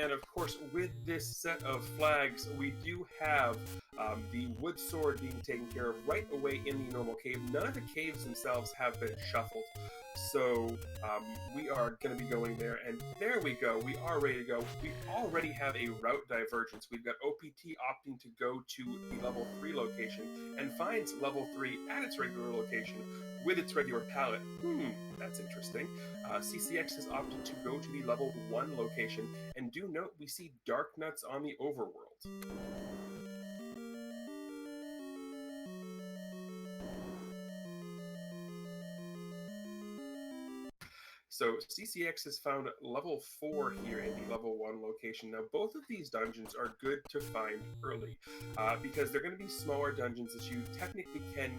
And of course, with this set of flags, we do have the wood sword being taken care of right away in the normal cave. None of the caves themselves have been shuffled, so we are going to be going there. And there we go. We are ready to go. We already have a route divergence. We've got OPT opting to go to the level 3 location and finds level 3 at its regular location with its regular palette. That's interesting. CCX has opted to go to the level 1 location, and do note we see Dark Nuts on the overworld. So CCX has found level 4 here in the level 1 location. Now both of these dungeons are good to find early because they're going to be smaller dungeons that you technically can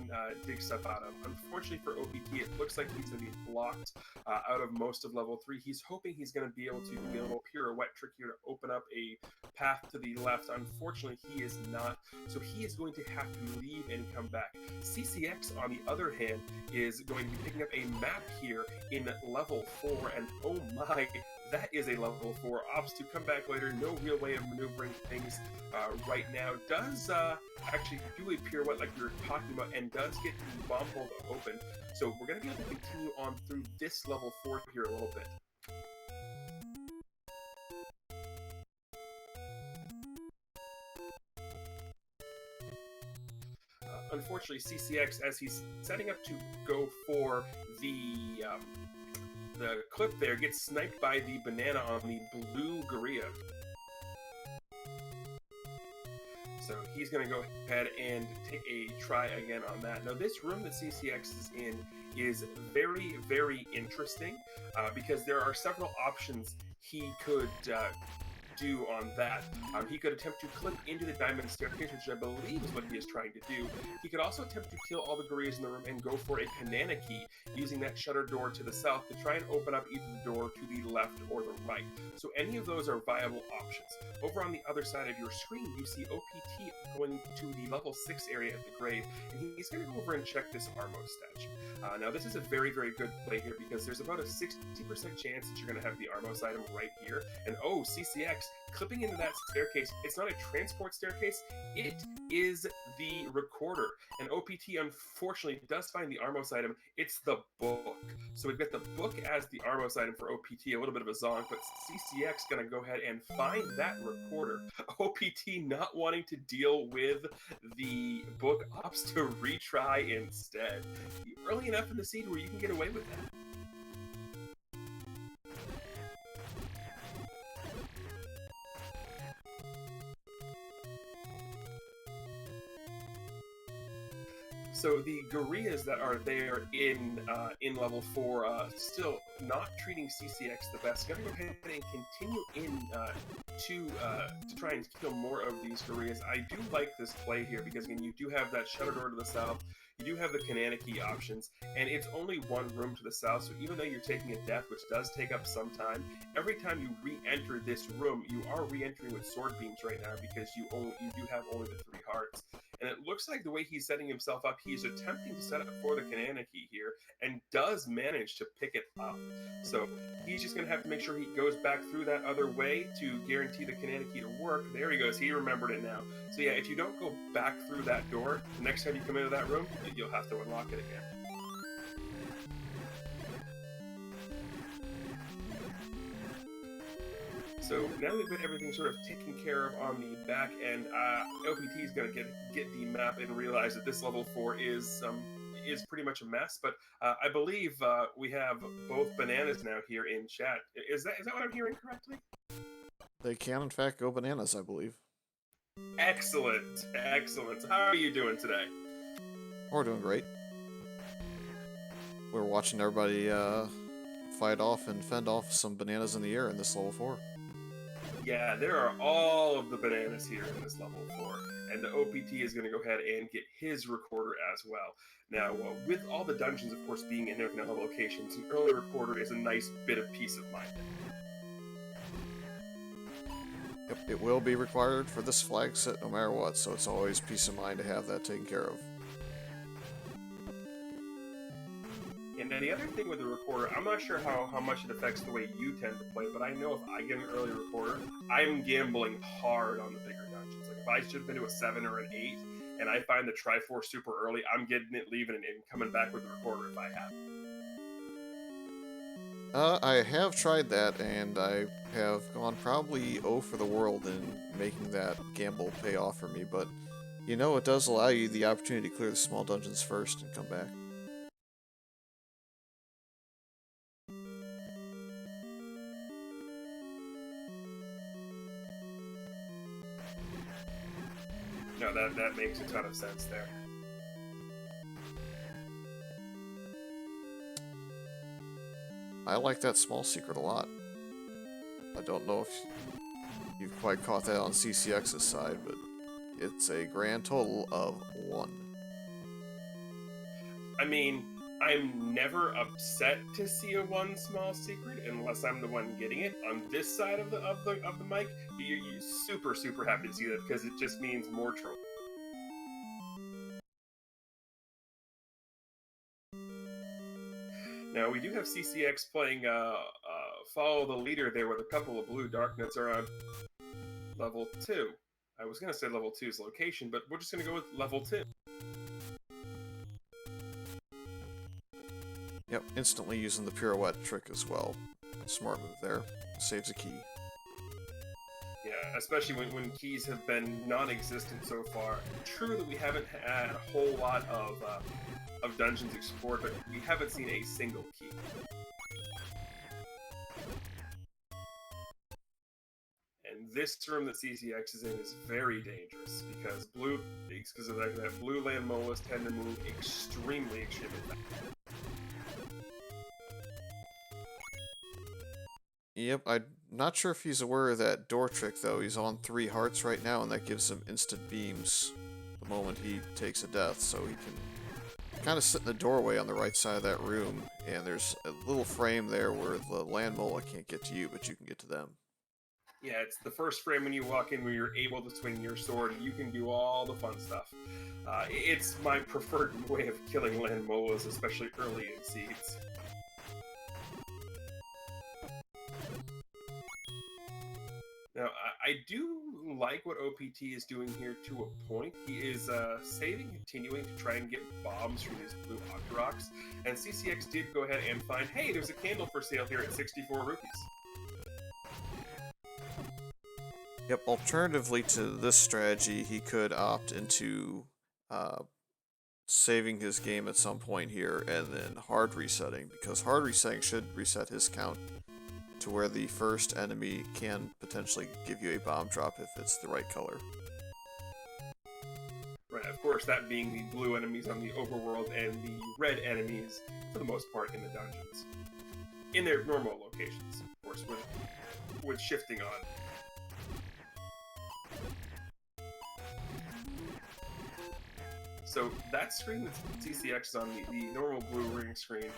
dig stuff out of. Unfortunately for OPT, it looks like he's going to be blocked out of most of level 3. He's hoping he's going to be able to do a little pirouette trick here to open up a path to the left. Unfortunately, he is not, so he is going to have to leave and come back. CCX, on the other hand, is going to be picking up a map here in level 4, and oh my, that is a level 4 ops to come back later. No real way of maneuvering things right now. Does actually do a pirouette like we were talking about, and does get the bomb hole to open. So we're going to be able to continue on through this level 4 here a little bit. Unfortunately, CCX, as he's setting up to go for the clip there, gets sniped by the banana on the blue gorilla. So he's going to go ahead and take a try again on that. Now, this room that CCX is in is very, very interesting because there are several options he could do on that. He could attempt to clip into the diamond staircase, which I believe is what he is trying to do. He could also attempt to kill all the gorillas in the room and go for a banana key, using that shutter door to the south to try and open up either the door to the left or the right. So any of those are viable options. Over on the other side of your screen, you see OPT going to the level 6 area at the grave, and he's going to go over and check this Armo statue. Now, this is a very, very good play here because there's about a 60% chance that you're going to have the Armos item right here. And oh, CCX, clipping into that staircase, it's not a transport staircase, it is the recorder. And OPT, unfortunately, does find the Armos item. It's the book. So we've got the book as the Armos item for OPT, a little bit of a zonk, but CCX going to go ahead and find that recorder. OPT not wanting to deal with the book, opts to retry instead. Early enough in the seed where you can get away with that. So the gorillas that are there in level 4, still not treating CCX the best. Gonna go ahead and continue in to try and kill more of these gorillas. I do like this play here because again, you do have that shutter door to the south. You do have the Kananaki options, and it's only one room to the south, so even though you're taking a death, which does take up some time, every time you re-enter this room, you are re-entering with sword beams right now because you do have only the 3 hearts. And it looks like the way he's setting himself up, he's attempting to set up for the Kananaki here, and does manage to pick it up. So he's just going to have to make sure he goes back through that other way to guarantee the Kananaki to work. There he goes. He remembered it now. So yeah, if you don't go back through that door, the next time you come into that room, you'll have to unlock it again. So now that we've got everything sort of taken care of on the back end, OPT is going to get the map and realize that this level 4 is pretty much a mess. But I believe we have both bananas now here in chat. Is that what I'm hearing correctly? They can, in fact, go bananas, I believe. Excellent, excellent. So how are you doing today? We're doing great. We're watching everybody fight off and fend off some bananas in the air in this level 4. Yeah, there are all of the bananas here in this level 4, and the OPT is going to go ahead and get his recorder as well. Now, with all the dungeons, of course, being in their vanilla locations, an early recorder is a nice bit of peace of mind. Yep, it will be required for this flag set no matter what, so it's always peace of mind to have that taken care of. And then the other thing with the recorder, I'm not sure how much it affects the way you tend to play, but I know if I get an early recorder, I'm gambling hard on the bigger dungeons. Like if I should have been to a 7 or an 8, and I find the Triforce super early, I'm getting it, leaving it, and coming back with the recorder if I have. I have tried that, and I have gone probably O for the world in making that gamble pay off for me, but you know, it does allow you the opportunity to clear the small dungeons first and come back. No, that makes a ton of sense there. I like that small secret a lot. I don't know if you've quite caught that on CCX's side, but it's a grand total of 1. I mean, I'm never upset to see a 1 small secret unless I'm the one getting it. On this side of the mic, you're super happy to see that because it just means more troll. Now we do have CCX playing Follow the Leader there with a couple of blue Darknuts are on level 2. I was going to say level 2's location, but we're just going to go with level 2. Yep, instantly using the pirouette trick as well. Smart move there. Saves a key. Yeah, especially when keys have been non-existent so far. True that we haven't had a whole lot of dungeons explored, but we haven't seen a single key. And this room that CCX is in is very dangerous because of that blue land molas tend to move extremely fast. Yep, I'm not sure if he's aware of that door trick, though. He's on 3 hearts right now, and that gives him instant beams the moment he takes a death, so he can kind of sit in the doorway on the right side of that room, and there's a little frame there where the land mola can't get to you, but you can get to them. Yeah, it's the first frame when you walk in where you're able to swing your sword and you can do all the fun stuff. It's my preferred way of killing land molas, especially early in seeds. Now, I do like what OPT is doing here to a point. He is saving, continuing to try and get bombs from these blue Octoroks, and CCX did go ahead and find, hey, there's a candle for sale here at 64 rupees. Yep, alternatively to this strategy, he could opt into saving his game at some point here and then hard resetting, because hard resetting should reset his count to where the first enemy can potentially give you a bomb drop if it's the right color. Right, of course, that being the blue enemies on the overworld and the red enemies, for the most part, in the dungeons. In their normal locations, of course, with shifting on. So that screen that CCX is on, the normal blue ring screen,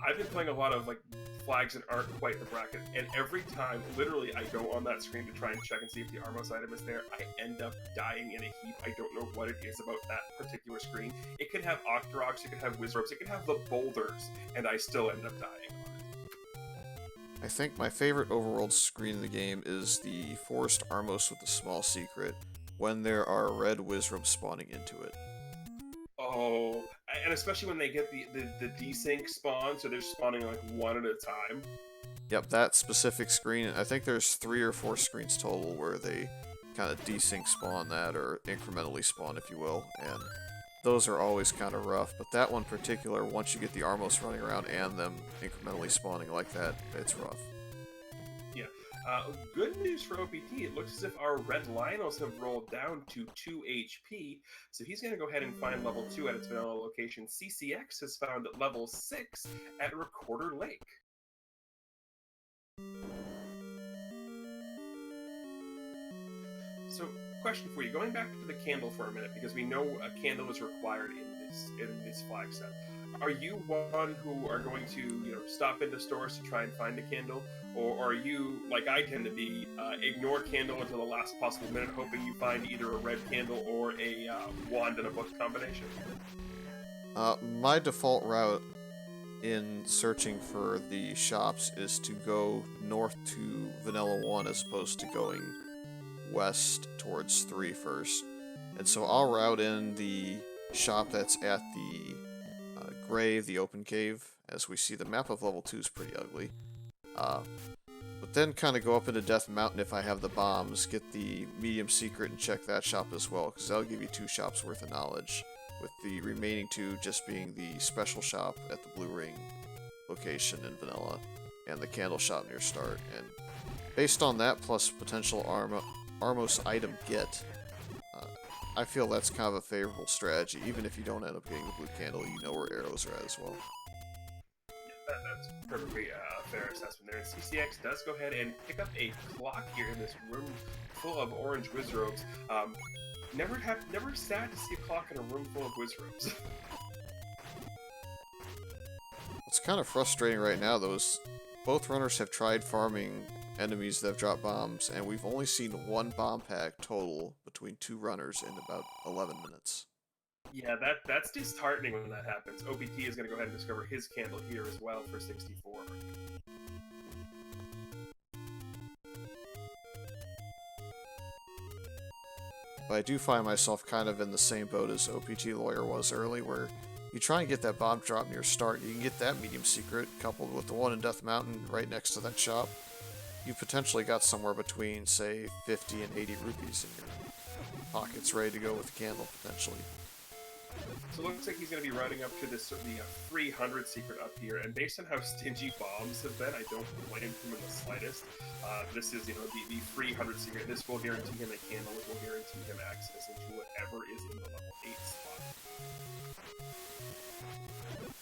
I've been playing a lot of like flags that aren't quite the bracket, and every time, literally, I go on that screen to try and check and see if the Armos item is there, I end up dying in a heap. I don't know what it is about that particular screen. It could have Octoroks, it could have Wizards, it could have the boulders, and I still end up dying on it. I think my favorite overworld screen in the game is the Forest Armos with the small secret, when there are red Wizards spawning into it. Oh, and especially when they get the desync spawn, so they're spawning like one at a time. Yep, that specific screen, I think there's 3 or 4 screens total where they kind of desync spawn that, or incrementally spawn, if you will, and those are always kind of rough, but that one particular, once you get the Armos running around and them incrementally spawning like that, it's rough. Yeah. Good news for OPT, it looks as if our red Lionels have rolled down to 2 HP, so he's going to go ahead and find level 2 at its vanilla location. CCX has found level 6 at Recorder Lake. So, question for you, going back to the candle for a minute, because we know a candle is required in this flag set. Are you one who are going to, stop into stores to try and find a candle, or are you, like I tend to be, ignore candle until the last possible minute, hoping you find either a red candle or a wand and a book combination? My default route in searching for the shops is to go north to Vanilla 1 as opposed to going west towards 3 first. And so I'll route in the shop that's at the grave, the open cave. As we see, the map of level 2 is pretty ugly. But then kind of go up into Death Mountain if I have the bombs, get the medium secret and check that shop as well, because that'll give you 2 shops worth of knowledge, with the remaining 2 just being the special shop at the Blue Ring location in Vanilla, and the candle shop near start. And based on that, plus potential Armos item get, I feel that's kind of a favorable strategy. Even if you don't end up getting the blue candle, you know where arrows are at as well. That's perfectly fair assessment there. And CCX does go ahead and pick up a clock here in this room full of orange wizrobes. Never sad to see a clock in a room full of wizrobes. What's kind of frustrating right now, though, is both runners have tried farming enemies that have dropped bombs, and we've only seen 1 bomb pack total between 2 runners in about 11 minutes. Yeah, that's disheartening when that happens. OPT is going to go ahead and discover his candle here as well for 64. But I do find myself kind of in the same boat as OPTLawyer was early, where you try and get that bomb drop near start, you can get that medium secret, coupled with the one in Death Mountain right next to that shop. You potentially got somewhere between, say, 50 and 80 rupees in your pockets ready to go with the candle, potentially. So it looks like he's going to be running up to this certainly 300 secret up here, and based on how stingy bombs have been, I don't blame him in the slightest. This is, the 300 secret. This will guarantee him a candle, which will guarantee him access into whatever is in the level 8 slot.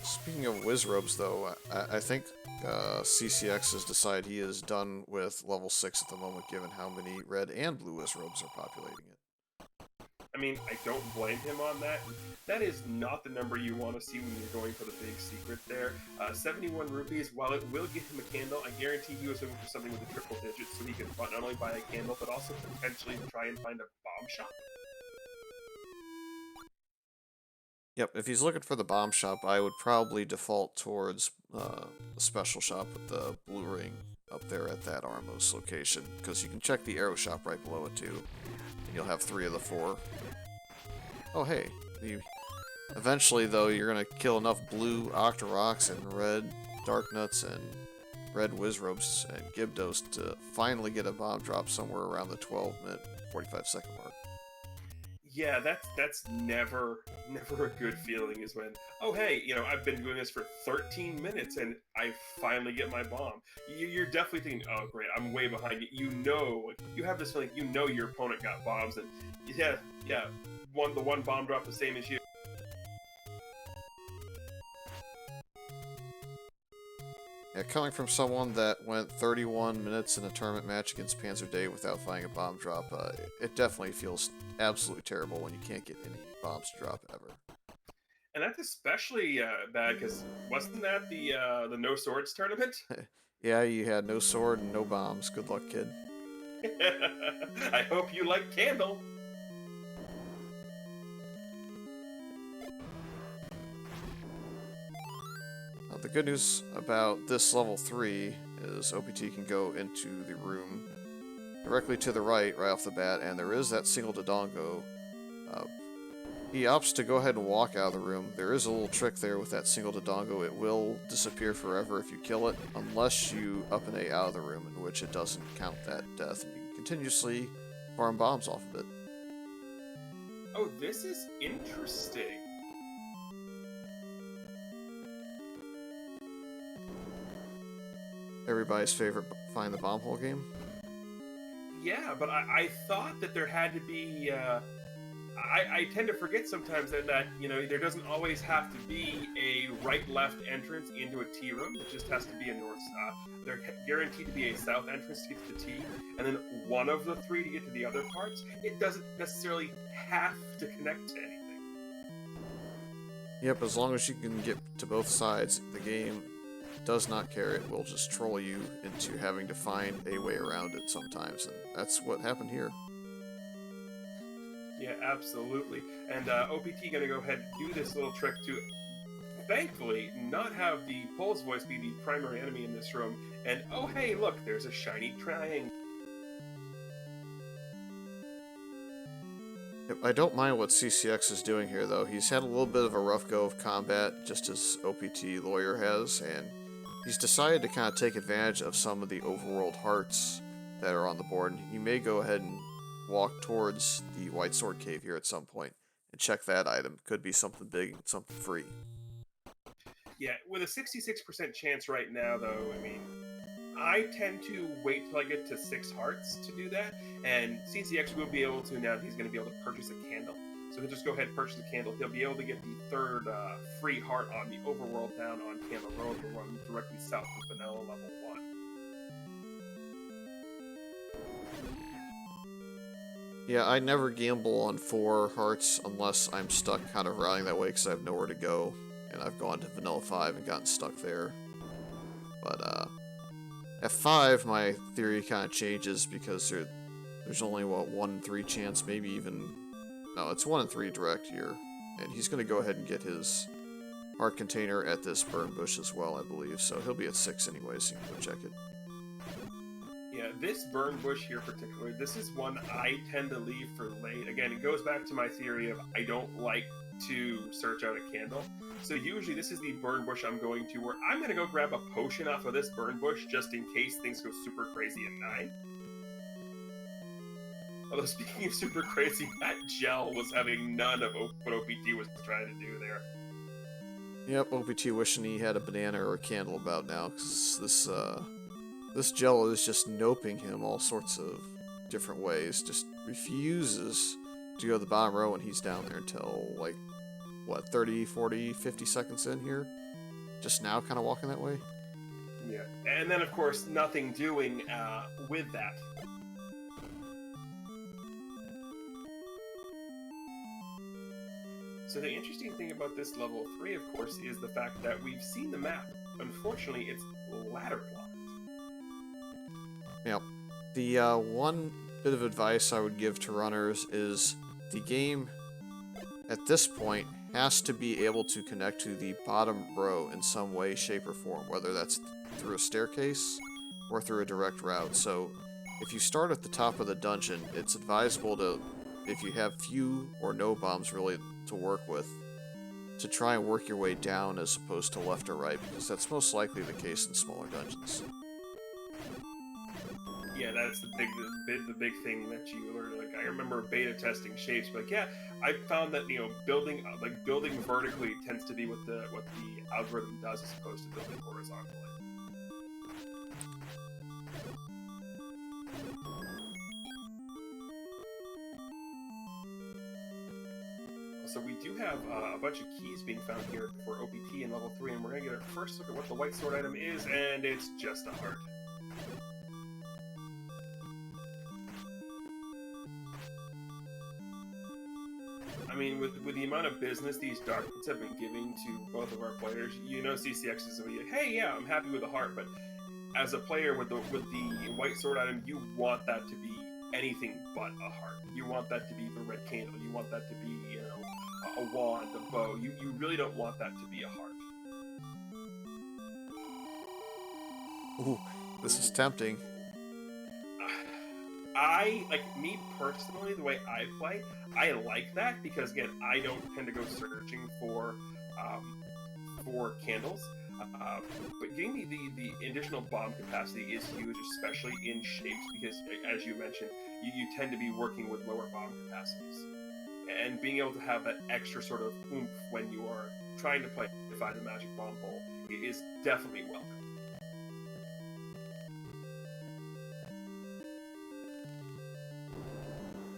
Speaking of wizrobes, though, I think CCX has decided he is done with level 6 at the moment, given how many red and blue wizrobes are populating it. I mean, I don't blame him on that. That is not the number you want to see when you're going for the big secret there. 71 rupees, while it will give him a candle, I guarantee he was looking for something with a triple digit so he could not only buy a candle, but also potentially try and find a bomb shop. Yep, if he's looking for the bomb shop, I would probably default towards the special shop with the blue ring up there at that Armos location, because you can check the arrow shop right below it too, and you'll have 3 of the 4. Oh hey, eventually though you're going to kill enough blue Octoroks and red Darknuts and red Wizrobes and Gibdos to finally get a bomb drop somewhere around the 12-minute, 45-second mark. Yeah, that's never a good feeling, is when, oh hey, I've been doing this for 13 minutes and I finally get my bomb. You're definitely thinking, oh great, I'm way behind you. You have this feeling, your opponent got bombs, and yeah, the one bomb drop the same as you. Yeah, coming from someone that went 31 minutes in a tournament match against Panzer Day without finding a bomb drop, it definitely feels absolutely terrible when you can't get any bombs to drop ever. And that's especially bad because wasn't that the no swords tournament? Yeah, you had no sword and no bombs. Good luck, kid. I hope you like candle. The good news about this level 3 is OPT can go into the room directly to the right off the bat, and there is that single Dodongo. He opts to go ahead and walk out of the room. There is a little trick there with that single Dodongo. It will disappear forever if you kill it, unless you up and A out of the room, in which it doesn't count that death, and you can continuously farm bombs off of it. Oh, this is interesting. Everybody's favorite find the bomb hole game? Yeah, but I thought that there had to be, I tend to forget sometimes that there doesn't always have to be a right-left entrance into a T room. It just has to be a north. They're guaranteed to be a south entrance to get to the T, and then one of the 3 to get to the other parts. It doesn't necessarily have to connect to anything. Yep, as long as you can get to both sides, the game does not care. It will just troll you into having to find a way around it sometimes, and that's what happened here. Yeah, absolutely. And OPT gonna go ahead and do this little trick to thankfully not have the Pole's voice be the primary enemy in this room. And oh hey, look, there's a shiny triangle. Yep, I don't mind what CCX is doing here, though. He's had a little bit of a rough go of combat, just as OPTLawyer has, and he's decided to kind of take advantage of some of the overworld hearts that are on the board. And he may go ahead and walk towards the White Sword Cave here at some point and check that item. Could be something big, something free. Yeah, with a 66% chance right now, though, I mean, I tend to wait till I get to 6 hearts to do that, and CCX will be able to, now that he's going to be able to purchase a candle. So he'll just go ahead and purchase the candle. He'll be able to get the third free heart on the overworld down on Candle Road to run directly south of Vanilla level 1. Yeah, I never gamble on 4 hearts unless I'm stuck kind of routing that way because I have nowhere to go, and I've gone to Vanilla 5 and gotten stuck there. But, at 5, my theory kind of changes because there's only, what, 1 in 3 chance, maybe even... No, it's 1 in 3 direct here. And he's going to go ahead and get his heart container at this burn bush as well, I believe. So he'll be at 6 anyway, so you can go check it. Yeah, this burn bush here particularly, this is one I tend to leave for late. Again, it goes back to my theory of I don't like to search out a candle. So usually this is the burn bush I'm going to where I'm going to go grab a potion off of this burn bush just in case things go super crazy at 9. Although speaking of super crazy, that gel was having none of what OPT was trying to do there. Yep, OPT wishing he had a banana or a candle about now, because this gel is just noping him all sorts of different ways. Just refuses to go to the bottom row when he's down there until, like, what, 30, 40, 50 seconds in here? Just now kind of walking that way? Yeah, and then of course nothing doing with that. So the interesting thing about this level 3, of course, is the fact that we've seen the map. Unfortunately, it's ladder blocked. Yep. The one bit of advice I would give to runners is the game, at this point, has to be able to connect to the bottom row in some way, shape, or form, whether that's through a staircase or through a direct route. So if you start at the top of the dungeon, it's advisable to, if you have few or no bombs really to work with, to try and work your way down as opposed to left or right, because that's most likely the case in smaller dungeons. Yeah, that's the big thing that you learn. Like, I remember beta testing shapes, but yeah, I found that building vertically tends to be what the algorithm does as opposed to building horizontally. So we do have a bunch of keys being found here for OPT in level 3, and we're going to get a first look at what the white sword item is, and it's just a heart. I mean, with the amount of business these darknets have been giving to both of our players, CCX is going to be like, hey, yeah, I'm happy with the heart, but as a player with the white sword item, you want that to be anything but a heart. You want that to be the red candle. You want that to be, a wand, a bow. You really don't want that to be a heart. Ooh, this is tempting. Me personally, the way I play, I like that because, again, I don't tend to go searching for candles. But getting the additional bomb capacity is huge, especially in shapes, because, as you mentioned, you tend to be working with lower bomb capacities. And being able to have that extra sort of oomph when you are trying to find the magic bomb hole is definitely welcome.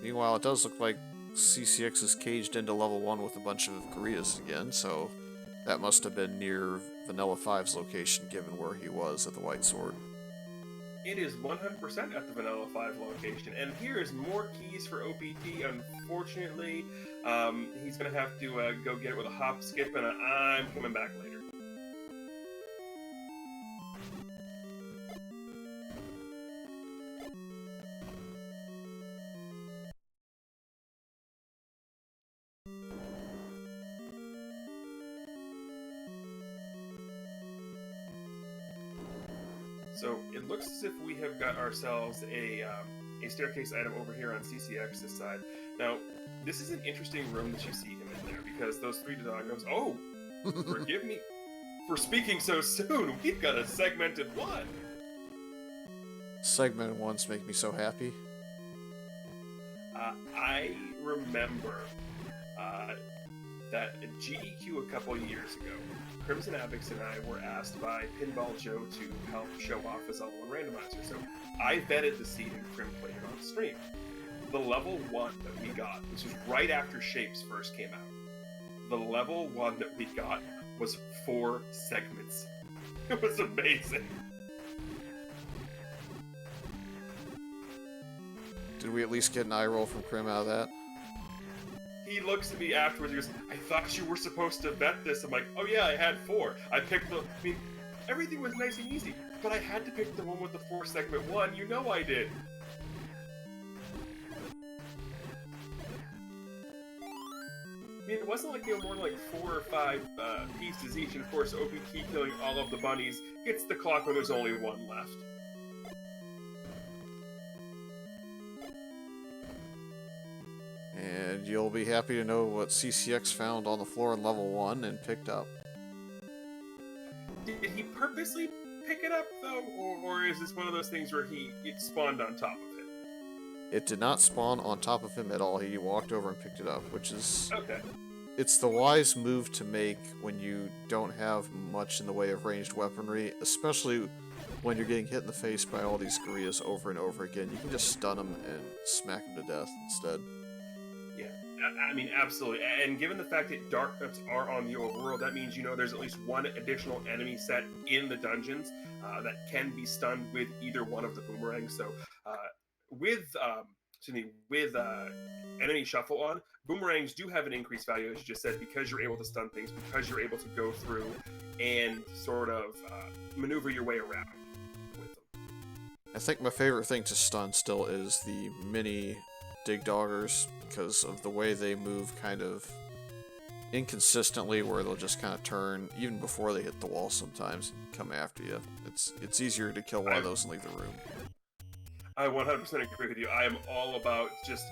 Meanwhile, it does look like CCX is caged into level 1 with a bunch of Gurias again, so that must have been near Vanilla 5's location, given where he was at the White Sword. It is 100% at the Vanilla 5 location, and here is more keys for OPT. Unfortunately, he's going to have to go get it with a hop, skip, and I'm coming back later. So it looks as if we have got ourselves a staircase item over here on CCX's side. Now, this is an interesting room that you see him in there because those three doggos. Oh, forgive me for speaking so soon. We've got a segmented one. Segmented ones make me so happy. I remember that at GDQ a couple years ago, Crimson Avix and I were asked by Pinball Joe to help show off a Zelda Randomizer. So I vetted the seed and Crim played it on stream. The level 1 that we got, this was right after Shapes first came out. The level 1 that we got was 4 segments. It was amazing. Did we at least get an eye roll from Crim out of that? He looks at me afterwards and goes, I thought you were supposed to vet this. I'm like, oh yeah, I had 4. I picked the... I mean, everything was nice and easy, but I had to pick the one with the 4 segment 1. You know I did. I mean, it wasn't like they were more like 4 or 5 pieces each, and of course OPT killing all of the bunnies gets the clock when there's only 1 left. And you'll be happy to know what CCX found on the floor in level 1 and picked up. Did he purposely pick it up, though? Or is this one of those things where it spawned on top of him? It did not spawn on top of him at all. He walked over and picked it up, which is... Okay. It's the wise move to make when you don't have much in the way of ranged weaponry, especially when you're getting hit in the face by all these gorillas over and over again. You can just stun them and smack them to death instead. Yeah, I mean, absolutely. And given the fact that dark nuts are on the overworld, that means, you know, there's at least 1 additional enemy set in the dungeons that can be stunned with either one of the boomerangs. So with enemy shuffle on, boomerangs do have an increased value, as you just said, because you're able to stun things, because you're able to go through and sort of maneuver your way around with them. I think my favorite thing to stun still is the mini dig doggers, because of the way they move kind of inconsistently, where they'll just kind of turn even before they hit the wall sometimes and come after you. It's easier to kill one of those and leave the room. I 100% agree with you. I am all about just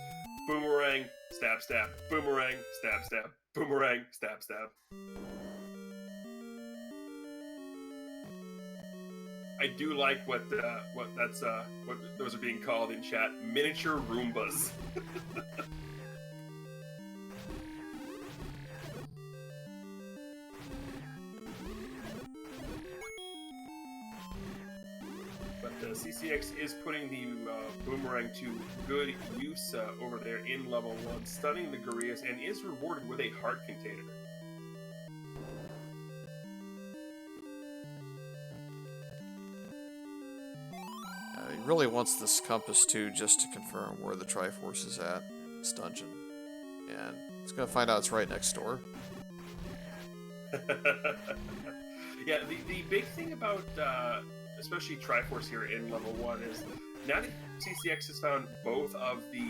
boomerang, stab, stab, boomerang, stab, stab, boomerang, stab, stab. I do like what those are being called in chat, miniature Roombas. CCX is putting the boomerang to good use over there in level 1, stunning the gorillas, and is rewarded with a heart container. He really wants this compass too, just to confirm where the Triforce is at in this dungeon. And he's going to find out it's right next door. Yeah, the big thing about... especially Triforce here in level 1 is now that CCX has found both of the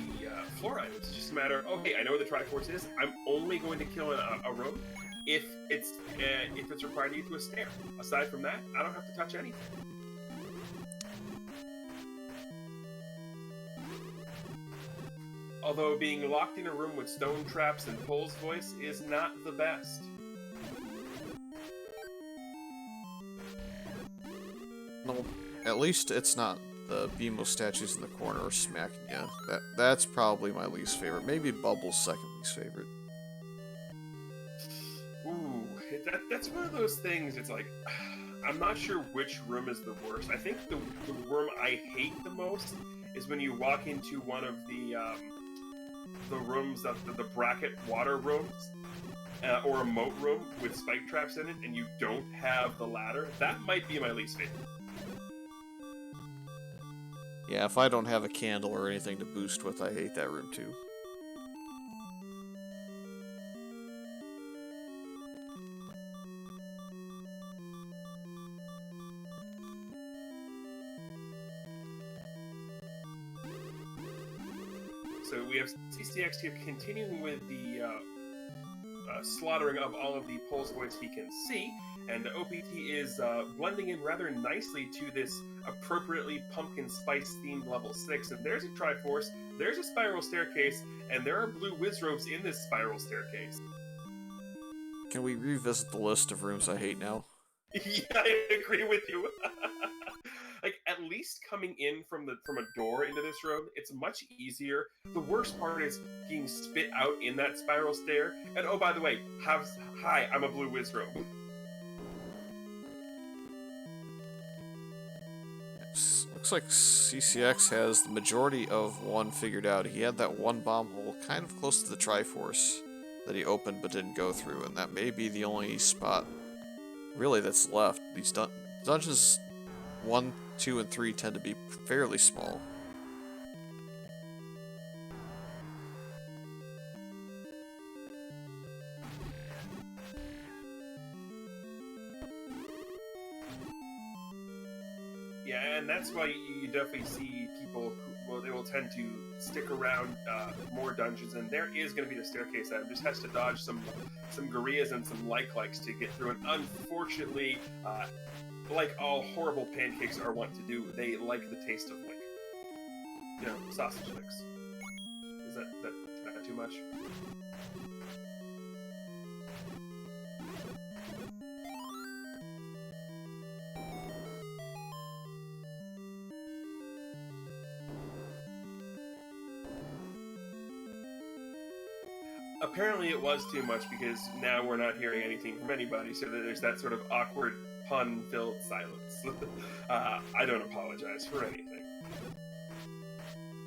floor items, it's just a matter of, okay, I know where the Triforce is, I'm only going to kill a room if it's required to get to a stair. Aside from that, I don't have to touch anything. Although being locked in a room with stone traps and Pole's voice is not the best. No, at least it's not the Beamo statues in the corner smacking you. That's probably my least favorite. Maybe Bubble's second least favorite. Ooh, that's one of those things, it's like, I'm not sure which room is the worst. I think the room I hate the most is when you walk into one of the rooms, the bracket water rooms, or a moat room with spike traps in it, and you don't have the ladder. That might be my least favorite. Yeah, if I don't have a candle or anything to boost with, I hate that room too. So we have CCX here continuing with the slaughtering of all of the Pole's voice he can see, And OPT is blending in rather nicely to this appropriately pumpkin spice themed level 6. And there's a Triforce, there's a spiral staircase, and there are blue Wizrobes in this spiral staircase. Can we revisit the list of rooms I hate now? Yeah, I agree with you. Like, at least coming in from a door into this room, it's much easier. The worst part is being spit out in that spiral stair. And oh, by the way, hi, I'm a blue Wizrobe. Looks like CCX has the majority of one figured out. He had that one bomb hole kind of close to the Triforce that he opened but didn't go through, and that may be the only spot really that's left. These dungeons 1, 2, and 3 tend to be fairly small. Yeah, and that's why you definitely see people who they will tend to stick around more dungeons, and there is going to be the staircase item. Just has to dodge some gorillas and some likes to get through. And unfortunately, like all horrible pancakes are wont to do, they like the taste of lick. You know, sausage licks. Is that too much? Apparently it was too much, because now we're not hearing anything from anybody, so there's that sort of awkward pun-filled silence. I don't apologize for anything.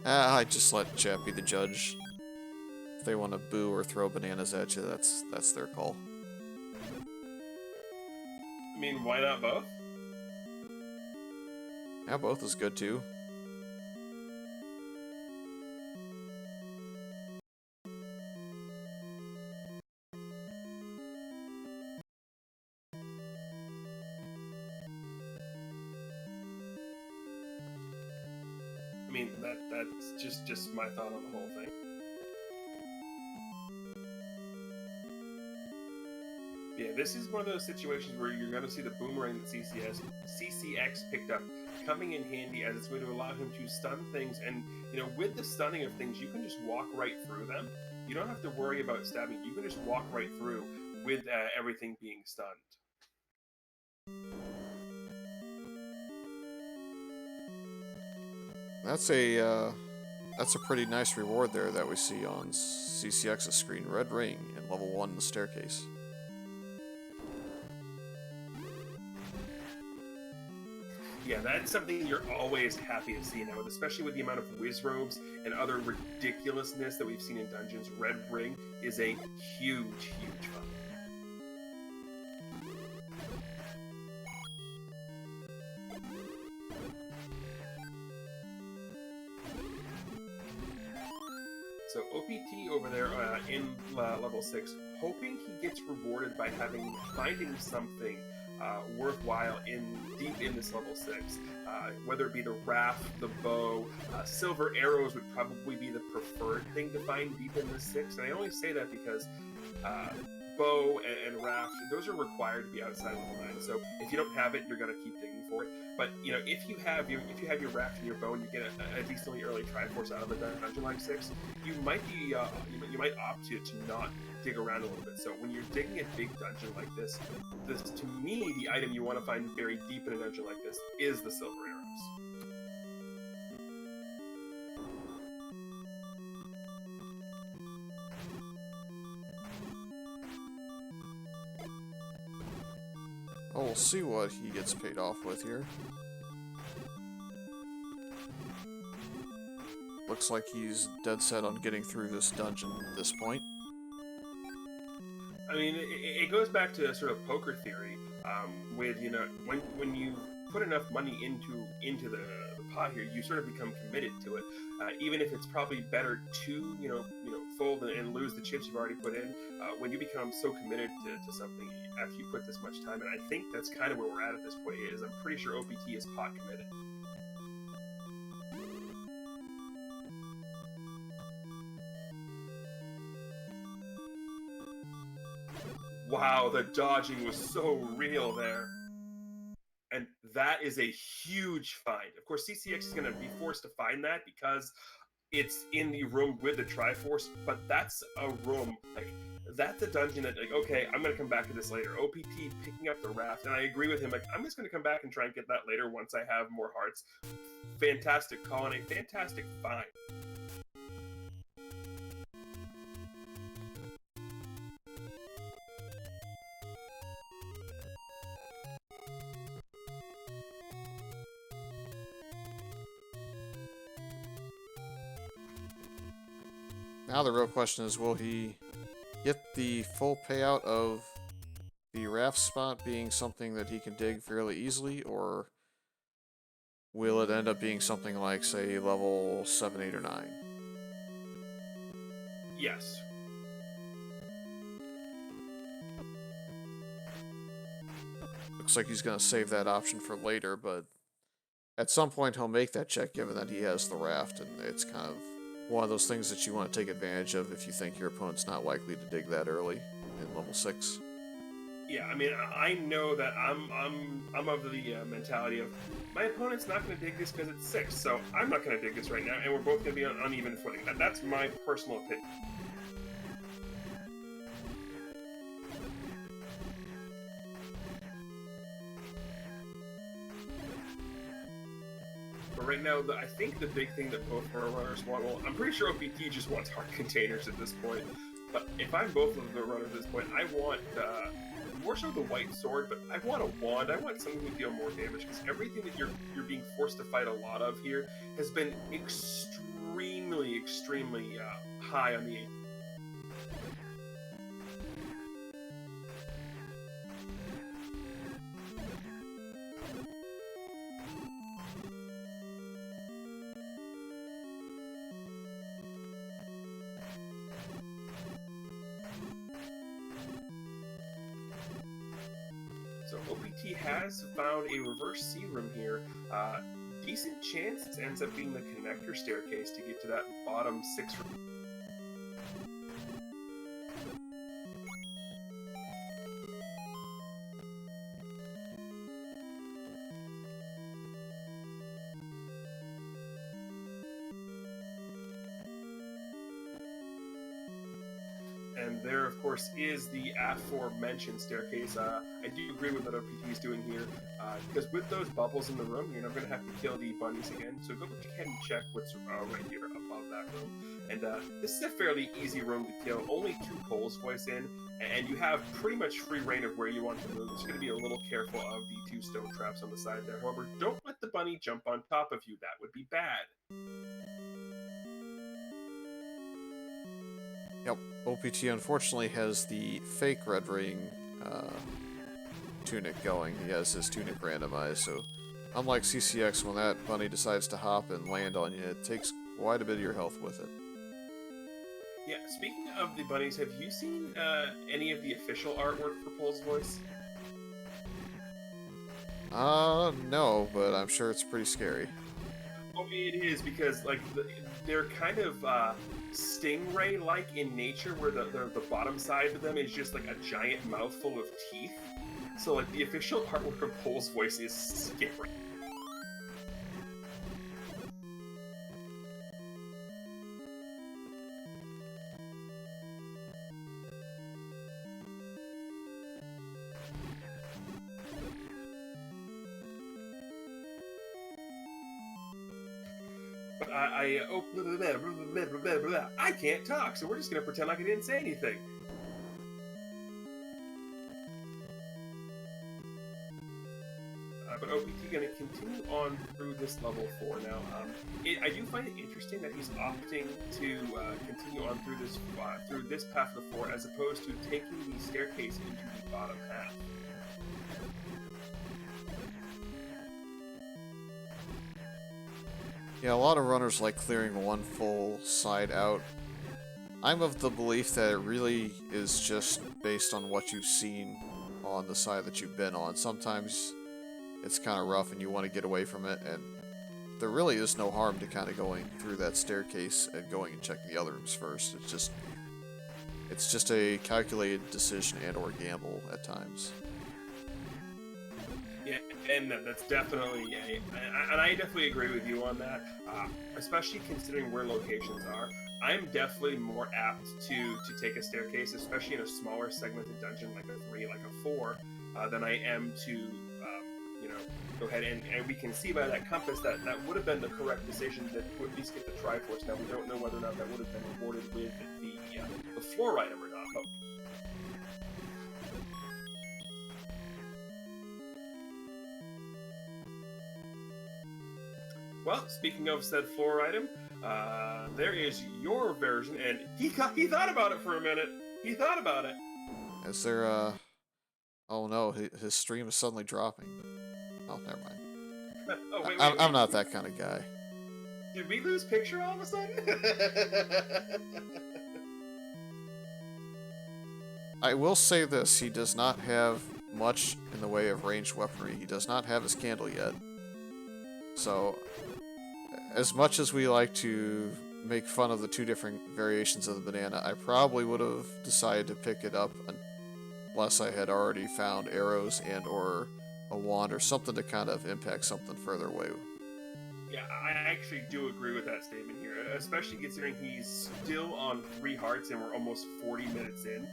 I just let chat be the judge. If they want to boo or throw bananas at you, that's their call. I mean, why not both? Yeah, both is good too. I mean, that's just my thought on the whole thing. Yeah, this is one of those situations where you're going to see the boomerang that CCX picked up coming in handy, as it's going to allow him to stun things. And, you know, with the stunning of things, you can just walk right through them. You don't have to worry about stabbing. You can just walk right through with everything being stunned. That's a pretty nice reward there that we see on CCX's screen. Red ring in level 1 in the staircase. Yeah, that's something you're always happy to see now, especially with the amount of Wizrobes and other ridiculousness that we've seen in dungeons. Red ring is a huge fun. So OPT over there in level 6, hoping he gets rewarded by finding something worthwhile deep in this level 6. Whether it be the raft, the bow, silver arrows would probably be the preferred thing to find deep in this 6. And I only say that because bow and raft, those are required to be outside level 9. So if you don't have it, you're going to keep digging for it. But you know, if you have your raft and your bow, and you get a decently early Triforce out of the dungeon like 6, you might be you might opt to not dig around a little bit. So when you're digging a big dungeon like this, to me, the item you want to find buried deep in a dungeon like this is the silver arrows. Oh, we'll see what he gets paid off with here. Looks like he's dead set on getting through this dungeon at this point. I mean, it goes back to sort of poker theory, with, you know, when you put enough money into the pot here, you sort of become committed to it, even if it's probably better to fold and lose the chips you've already put in. When you become so committed to something after you put this much time, and I think that's kind of where we're at this point. Is I'm pretty sure OPT is pot committed. Wow, the dodging was so real there. And that is a huge find. Of course, CCX is going to be forced to find that because it's in the room with the Triforce, but that's a room, like, that's a dungeon that, like, okay, I'm going to come back to this later. OPT picking up the raft, and I agree with him, like, I'm just going to come back and try and get that later once I have more hearts. Fantastic call and a fantastic find. Now the real question is, will he get the full payout of the raft spot being something that he can dig fairly easily, or will it end up being something like, say, level 7, 8, or 9? Yes. Looks like he's going to save that option for later, but at some point he'll make that check given that he has the raft, and it's kind of one of those things that you want to take advantage of if you think your opponent's not likely to dig that early in level 6. Yeah, I mean, I know that I'm of the mentality of my opponent's not going to dig this because it's 6, so I'm not going to dig this right now, and we're both going to be on uneven footing. That's my personal opinion. But right now, I think the big thing that both of our runners want, well, I'm pretty sure OPT just wants hard containers at this point. But if I'm both of the runners at this point, I want more so the white sword, but I want a wand. I want something to deal more damage, because everything that you're being forced to fight a lot of here has been extremely high on the. So OPT has found a reverse C room here. Decent chance it ends up being the connector staircase to get to that bottom 6 room. And there, of course, is the aforementioned staircase. I do agree with what OPT is doing here, because with those bubbles in the room, you're never going to have to kill the bunnies again. So go ahead and check what's right here above that room. And this is a fairly easy room to kill. Only 2 Poles voice in, and you have pretty much free reign of where you want to move. Just going to be a little careful of the 2 stone traps on the side there. However, don't let the bunny jump on top of you. That would be bad. Yep, OPT unfortunately has the fake red ring tunic going. He has his tunic randomized, so unlike CCX, when that bunny decides to hop and land on you, it takes quite a bit of your health with it. Yeah, speaking of the bunnies, have you seen any of the official artwork for Pole's voice? No, but I'm sure it's pretty scary. Oh, it is, because like they're kind of stingray-like in nature, where the bottom side of them is just like a giant mouthful of teeth. So like the official artwork of Pole's voice is scary. But I can't talk, so we're just gonna pretend like I didn't say anything. But OPT gonna continue on through this level 4 now. I do find it interesting that he's opting to continue on through this path of the floor, as opposed to taking the staircase into the bottom half. Yeah, a lot of runners like clearing one full side out. I'm of the belief that it really is just based on what you've seen on the side that you've been on. Sometimes it's kind of rough and you want to get away from it, and there really is no harm to kind of going through that staircase and going and checking the other rooms first. It's just It's just a calculated decision and or gamble at times. Yeah, and that's definitely, and I definitely agree with you on that. Especially considering where locations are, I'm definitely more apt to take a staircase, especially in a smaller segmented dungeon like a 3, like a 4, than I am to, you know, go ahead and we can see by that compass that that would have been the correct decision to at least get the Triforce. Now we don't know whether or not that would have been rewarded with the floor item or not. But well, speaking of said floor item, there is your version, and he thought about it for a minute. He thought about it. Is there oh no, his stream is suddenly dropping. Oh, never mind. Oh wait, I'm not that kind of guy. Did we lose picture all of a sudden? I will say this, he does not have much in the way of ranged weaponry. He does not have his candle yet. So, as much as we like to make fun of the two different variations of the banana, I probably would have decided to pick it up unless I had already found arrows and or a wand or something to kind of impact something further away. Yeah, I actually do agree with that statement here, especially considering he's still on 3 hearts and we're almost 40 minutes in.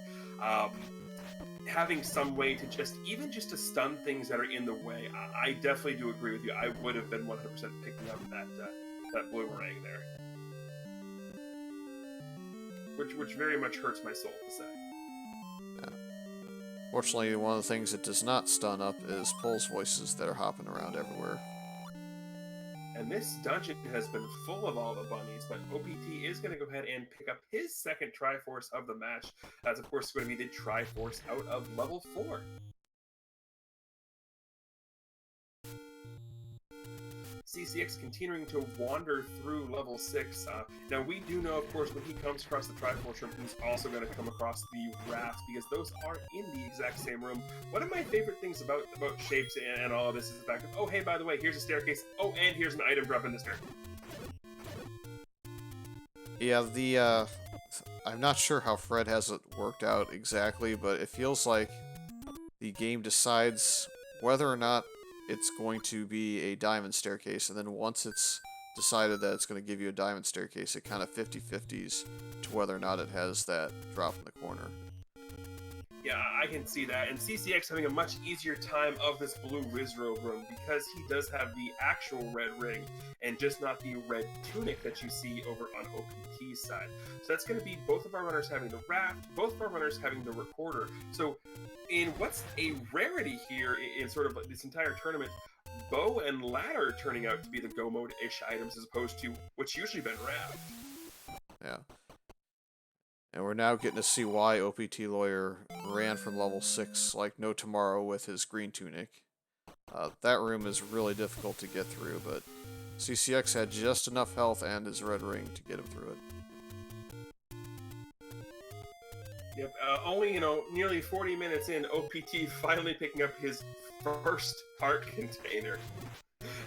Having some way to even just to stun things that are in the way, I definitely do agree with you. I would have been 100% picking up that boomerang there, which very much hurts my soul to say. Yeah. Fortunately, one of the things it does not stun up is Pole's voices that are hopping around everywhere. And this dungeon has been full of all the bunnies, but OPT is going to go ahead and pick up his second Triforce of the match. That's, of course, going to be the Triforce out of level 4. CCX continuing to wander through level 6. Now, we do know, of course, when he comes across the Triforce room, he's also going to come across the rafts, because those are in the exact same room. One of my favorite things about shapes and all of this is the fact of, oh, hey, by the way, here's a staircase. Oh, and here's an item drop in this turn. Yeah, I'm not sure how Fred has it worked out exactly, but it feels like the game decides whether or not it's going to be a diamond staircase, and then once it's decided that it's going to give you a diamond staircase, it kind of 50-50s to whether or not it has that drop in the corner. Yeah, I can see that, and CCX having a much easier time of this blue Wizrobe room because he does have the actual red ring and just not the red tunic that you see over on OPT's side. So that's going to be both of our runners having the raft, both of our runners having the recorder. So in what's a rarity here in sort of this entire tournament, bow and ladder turning out to be the go mode-ish items as opposed to what's usually been raft. Yeah. And we're now getting to see why OPTLawyer ran from level 6 like no tomorrow with his green tunic. That room is really difficult to get through, but CCX had just enough health and his red ring to get him through it. Yep, only, nearly 40 minutes in, OPT finally picking up his first heart container.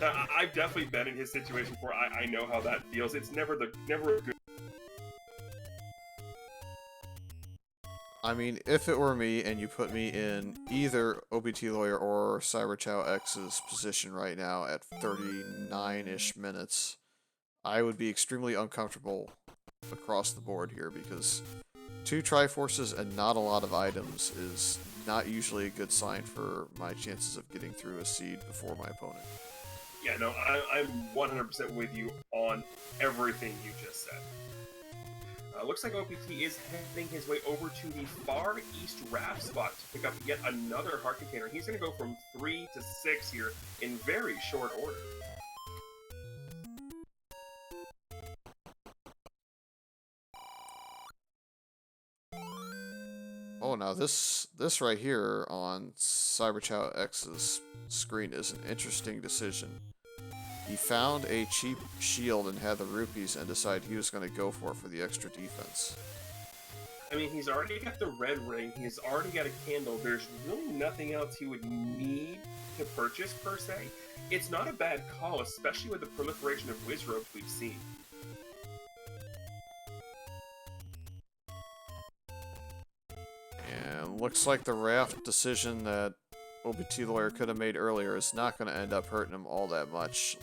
I've definitely been in his situation before. I know how that feels. It's never a good. I mean, if it were me and you put me in either OPTLawyer or CyberChow X's position right now at 39-ish minutes, I would be extremely uncomfortable across the board here, because 2 Triforces and not a lot of items is not usually a good sign for my chances of getting through a seed before my opponent. Yeah, no, I'm 100% with you on everything you just said. Looks like OPT is heading his way over to the far east raft spot to pick up yet another heart container. He's going to go from 3 to 6 here in very short order. Oh, now this right here on CyberChow X's screen is an interesting decision. He found a cheap shield and had the rupees and decided he was going to go for the extra defense. I mean, he's already got the red ring, he's already got a candle, there's really nothing else he would need to purchase, per se. It's not a bad call, especially with the proliferation of Wizrobes we've seen. And looks like the raft decision that OPTLawyer could have made earlier is not going to end up hurting him all that much.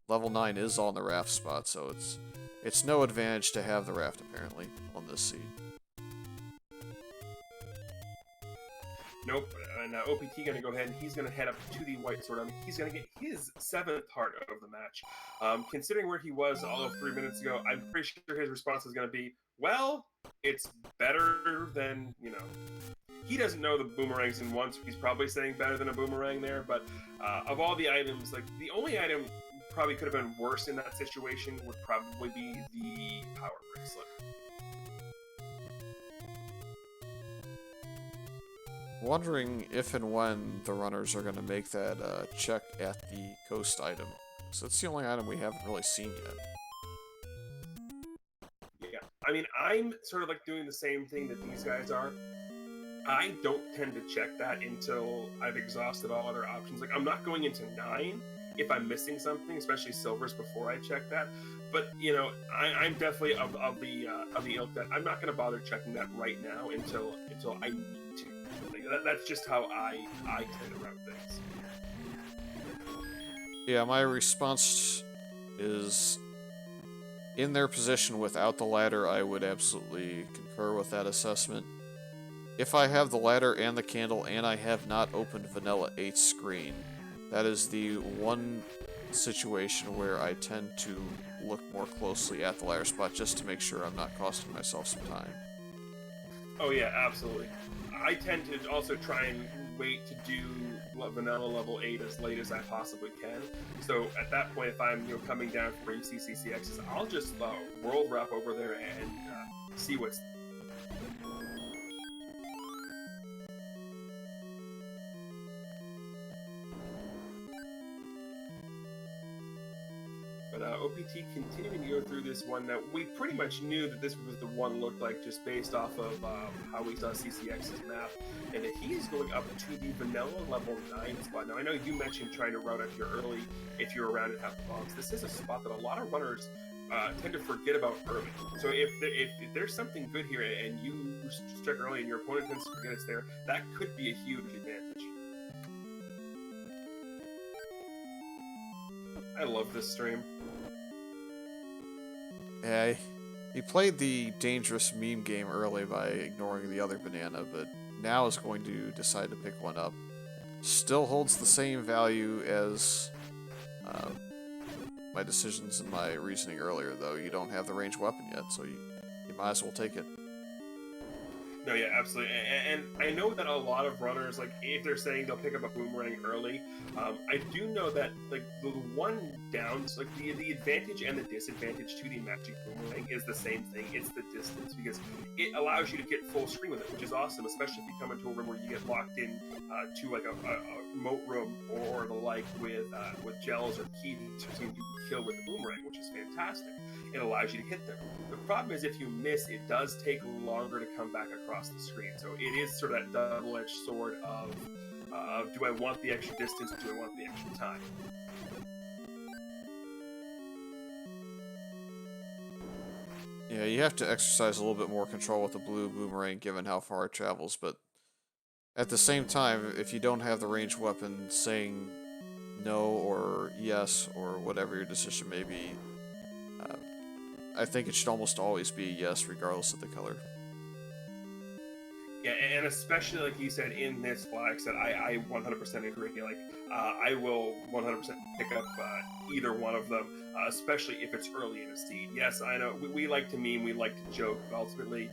Level 9 is on the raft spot, so it's no advantage to have the raft, apparently, on this seed. Nope, and OPT going to go ahead and he's going to head up to the white sword. I mean, he's going to get his 7th heart of the match. Considering where he was all of 3 minutes ago, I'm pretty sure his response is going to be, well, it's better than, you know. He doesn't know the boomerangs in one, so he's probably saying better than a boomerang there, but of all the items, like, the only item probably could have been worse in that situation would probably be the power bracelet. Wondering if and when the runners are going to make that check at the coast item. So that's the only item we haven't really seen yet. Yeah, I mean, I'm sort of like doing the same thing that these guys are. I don't tend to check that until I've exhausted all other options. Like, I'm not going into 9 if I'm missing something, especially silvers, before I check that. But, you know, I'm definitely of the ilk that I'm not going to bother checking that right now until I need to. Like, that's just how I tend to route things. Yeah, my response is, in their position without the ladder, I would absolutely concur with that assessment. If I have the ladder and the candle and I have not opened Vanilla 8's screen, that is the one situation where I tend to look more closely at the ladder spot just to make sure I'm not costing myself some time. Oh yeah, absolutely. I tend to also try and wait to do Vanilla level 8 as late as I possibly can. So at that point, if I'm coming down from CCCXs, I'll just world wrap over there and see what's. But OPT continuing to go through this one that we pretty much knew that this was the one looked like just based off of how we saw CCX's map, and that he is going up to the Vanilla level 9 spot. Now I know you mentioned trying to route up here early if you're around and have bombs. This is a spot that a lot of runners tend to forget about early. So if there's something good here and you strike early and your opponent tends to forget it's there, that could be a huge advantage. I love this stream. Yeah, he played the dangerous meme game early by ignoring the other banana, but now is going to decide to pick one up. Still holds the same value as my decisions and my reasoning earlier, though. You don't have the ranged weapon yet, so you might as well take it. No, yeah, absolutely. And I know that a lot of runners, like, if they're saying they'll pick up a boomerang early, I do know that, like, the one downs, like, the advantage and the disadvantage to the magic boomerang is the same thing. It's the distance, because it allows you to get full screen with it, which is awesome, especially if you come into a room where you get locked in to, like, a moat room or the like with gels or keys or you can kill with the boomerang, which is fantastic. It allows you to hit them. The problem is if you miss, it does take longer to come back across the screen. So it is sort of that double-edged sword of do I want the extra distance, do I want the extra time? Yeah, you have to exercise a little bit more control with the blue boomerang given how far it travels, but at the same time, if you don't have the ranged weapon, saying no or yes or whatever your decision may be, I think it should almost always be yes, regardless of the color. Yeah, and especially like you said in this flag set, I 100% agree. Like, I will 100% pick up either one of them, especially if it's early in a seed. Yes, I know we like to meme, we like to joke, but ultimately,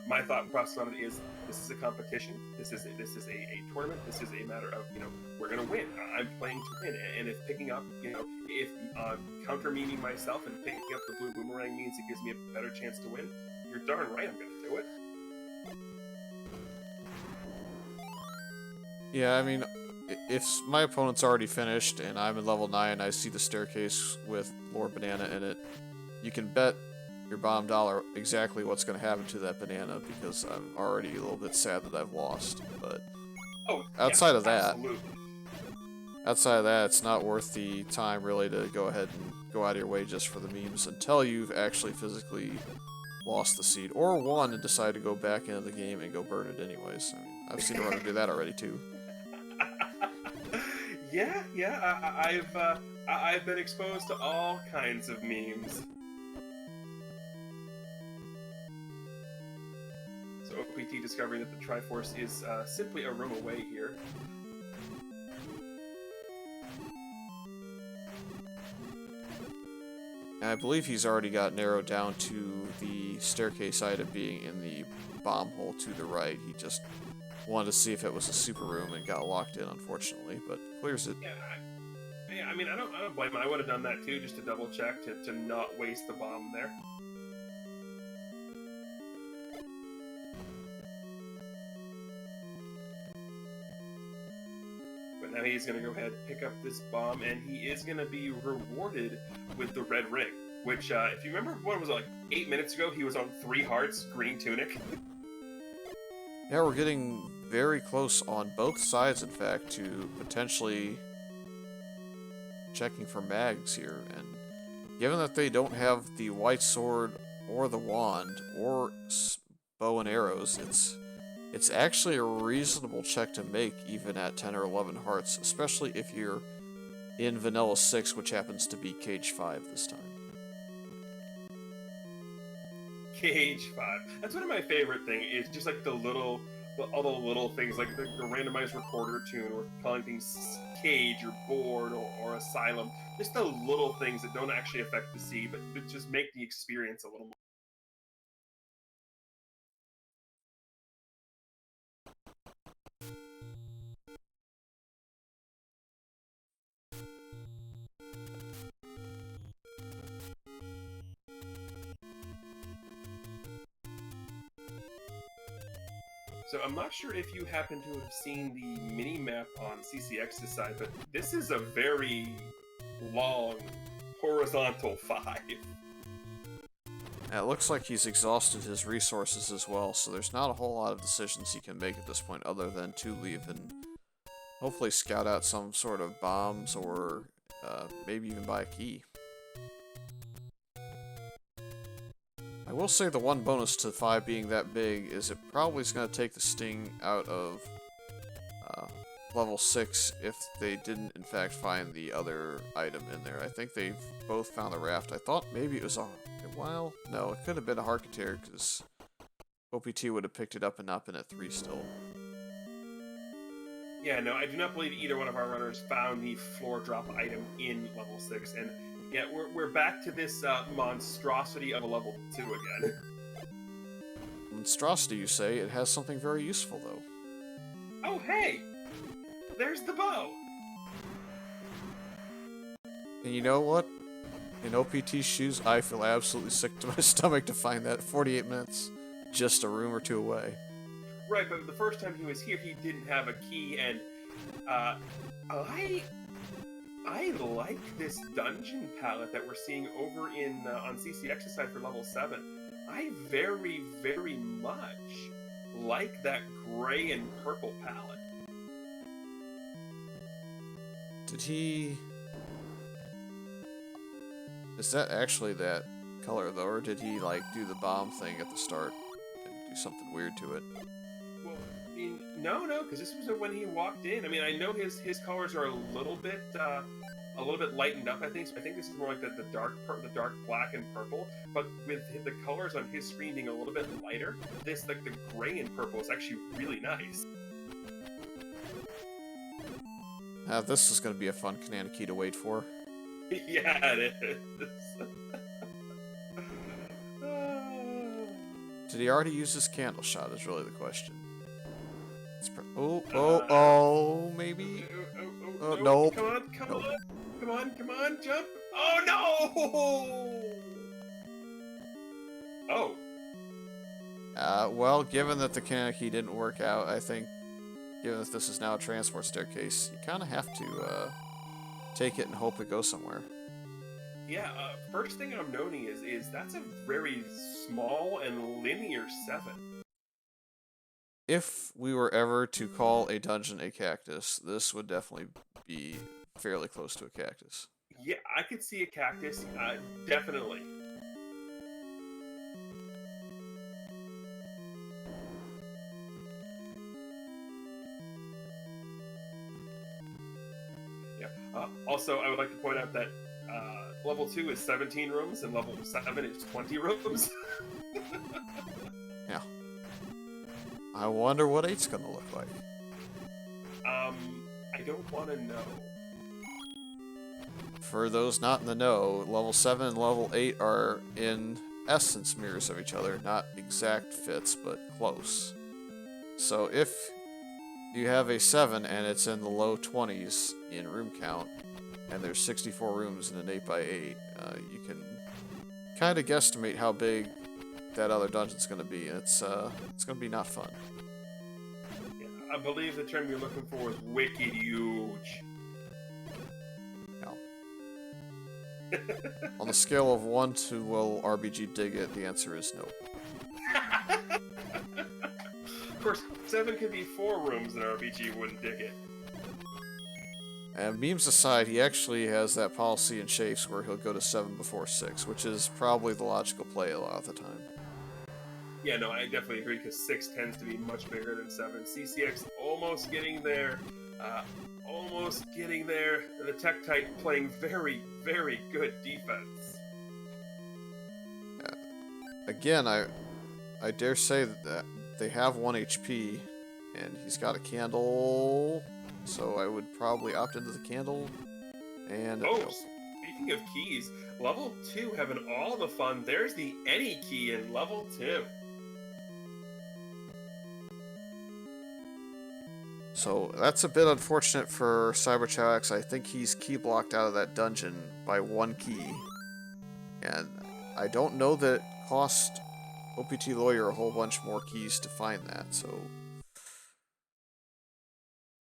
my thought process on it is this is a competition. This is a tournament. This is a matter of we're gonna win. I'm playing to win, and if picking up if counter memeing myself and picking up the blue boomerang means it gives me a better chance to win, you're darn right I'm gonna do it. Yeah, I mean, if my opponent's already finished and I'm in level 9, I see the staircase with Lord Banana in it, you can bet your bottom dollar exactly what's going to happen to that banana, because I'm already a little bit sad that I've lost. But outside of that, it's not worth the time really to go ahead and go out of your way just for the memes until you've actually physically lost the seed, or won and decided to go back into the game and go burn it anyways. I mean, I've seen a runner do that already too. I've been exposed to all kinds of memes. So OPT discovering that the Triforce is simply a room away here. And I believe he's already got narrowed down to the staircase item being in the bomb hole to the right. He just wanted to see if it was a super room and got locked in, unfortunately, but clears it. Yeah, I mean, I don't blame him. I would have done that too, just to double check, to not waste the bomb there. But now he's going to go ahead, pick up this bomb, and he is going to be rewarded with the red ring. Which, if you remember, what was it, like 8 minutes ago, he was on 3 hearts, green tunic. Yeah, we're getting very close on both sides, in fact, to potentially checking for mags here. And given that they don't have the white sword or the wand or bow and arrows, it's actually a reasonable check to make even at 10 or 11 hearts, especially if you're in Vanilla 6, which happens to be Cage 5 this time. Cage 5. That's one of my favorite things. It's just like all the little things, like the randomized recorder tune, or calling things cage or board or asylum. Just the little things that don't actually affect the seed, but just make the experience a little more. So I'm not sure if you happen to have seen the mini-map on CCX's side, but this is a very long horizontal 5. It looks like he's exhausted his resources as well, so there's not a whole lot of decisions he can make at this point other than to leave and hopefully scout out some sort of bombs or maybe even buy a key. I will say the one bonus to 5 being that big is it probably is going to take the sting out of level 6 if they didn't in fact find the other item in there. I think they've both found the raft. I thought maybe it was well, no, it could have been a Harketeer because OPT would have picked it up and not been at 3 still. Yeah, no, I do not believe either one of our runners found the floor drop item in level 6, and yeah, we're back to this monstrosity of a level 2 again. Monstrosity, you say? It has something very useful, though. Oh, hey! There's the bow! And you know what? In OPT's shoes, I feel absolutely sick to my stomach to find that 48 minutes, just a room or 2 away. Right, but the first time he was here, he didn't have a key, and I like this dungeon palette that we're seeing over on CCX's side for level 7. I very, very much like that gray and purple palette. Did he... Is that actually that color, though, or did he, like, do the bomb thing at the start and do something weird to it? Well, I mean, no, because this was when he walked in. I mean, I know his colors are a little bit lightened up. I think so. I think this is more like the dark black and purple. But with the colors on his screen being a little bit lighter, this like the gray and purple is actually really nice. This is going to be a fun Kanana key to wait for. Yeah, it is. Did he already use his candle shot is really the question. Maybe? No. Nope. Come on, jump! Oh, no! Oh. Well, given that the Kanana key didn't work out, I think, given that this is now a transport staircase, you kind of have to, take it and hope it goes somewhere. Yeah, first thing I'm noting is that's a very small and linear 7. If we were ever to call a dungeon a cactus, this would definitely be fairly close to a cactus. Yeah, I could see a cactus, definitely. Also, I would like to point out that level 2 is 17 rooms and level 7 is 20 rooms. Yeah. I wonder what 8's gonna look like. I don't want to know. For those not in the know, level 7 and level 8 are in essence mirrors of each other, not exact fits, but close. So if you have a 7 and it's in the low 20s in room count, and there's 64 rooms in an 8x8, you can kind of guesstimate how big that other dungeon's going to be. It's going to be not fun. I believe the term you're looking for is wicked huge. No. On the scale of 1 to will RBG dig it, the answer is no. Of course, 7 could be 4 rooms and RBG wouldn't dig it. And memes aside, he actually has that policy in Shapes where he'll go to 7 before 6, which is probably the logical play a lot of the time. Yeah, no, I definitely agree, because 6 tends to be much bigger than 7. CCX almost getting there. Almost getting there. And the Tektite playing very, very good defense. Again, I dare say that they have 1 HP, and he's got a candle, so I would probably opt into the candle. And oh, speaking of keys, level 2 having all the fun. There's the any key in level 2. So that's a bit unfortunate for Cyberchow X. I think he's key blocked out of that dungeon by 1 key. And I don't know that it cost OPTLawyer a whole bunch more keys to find that, so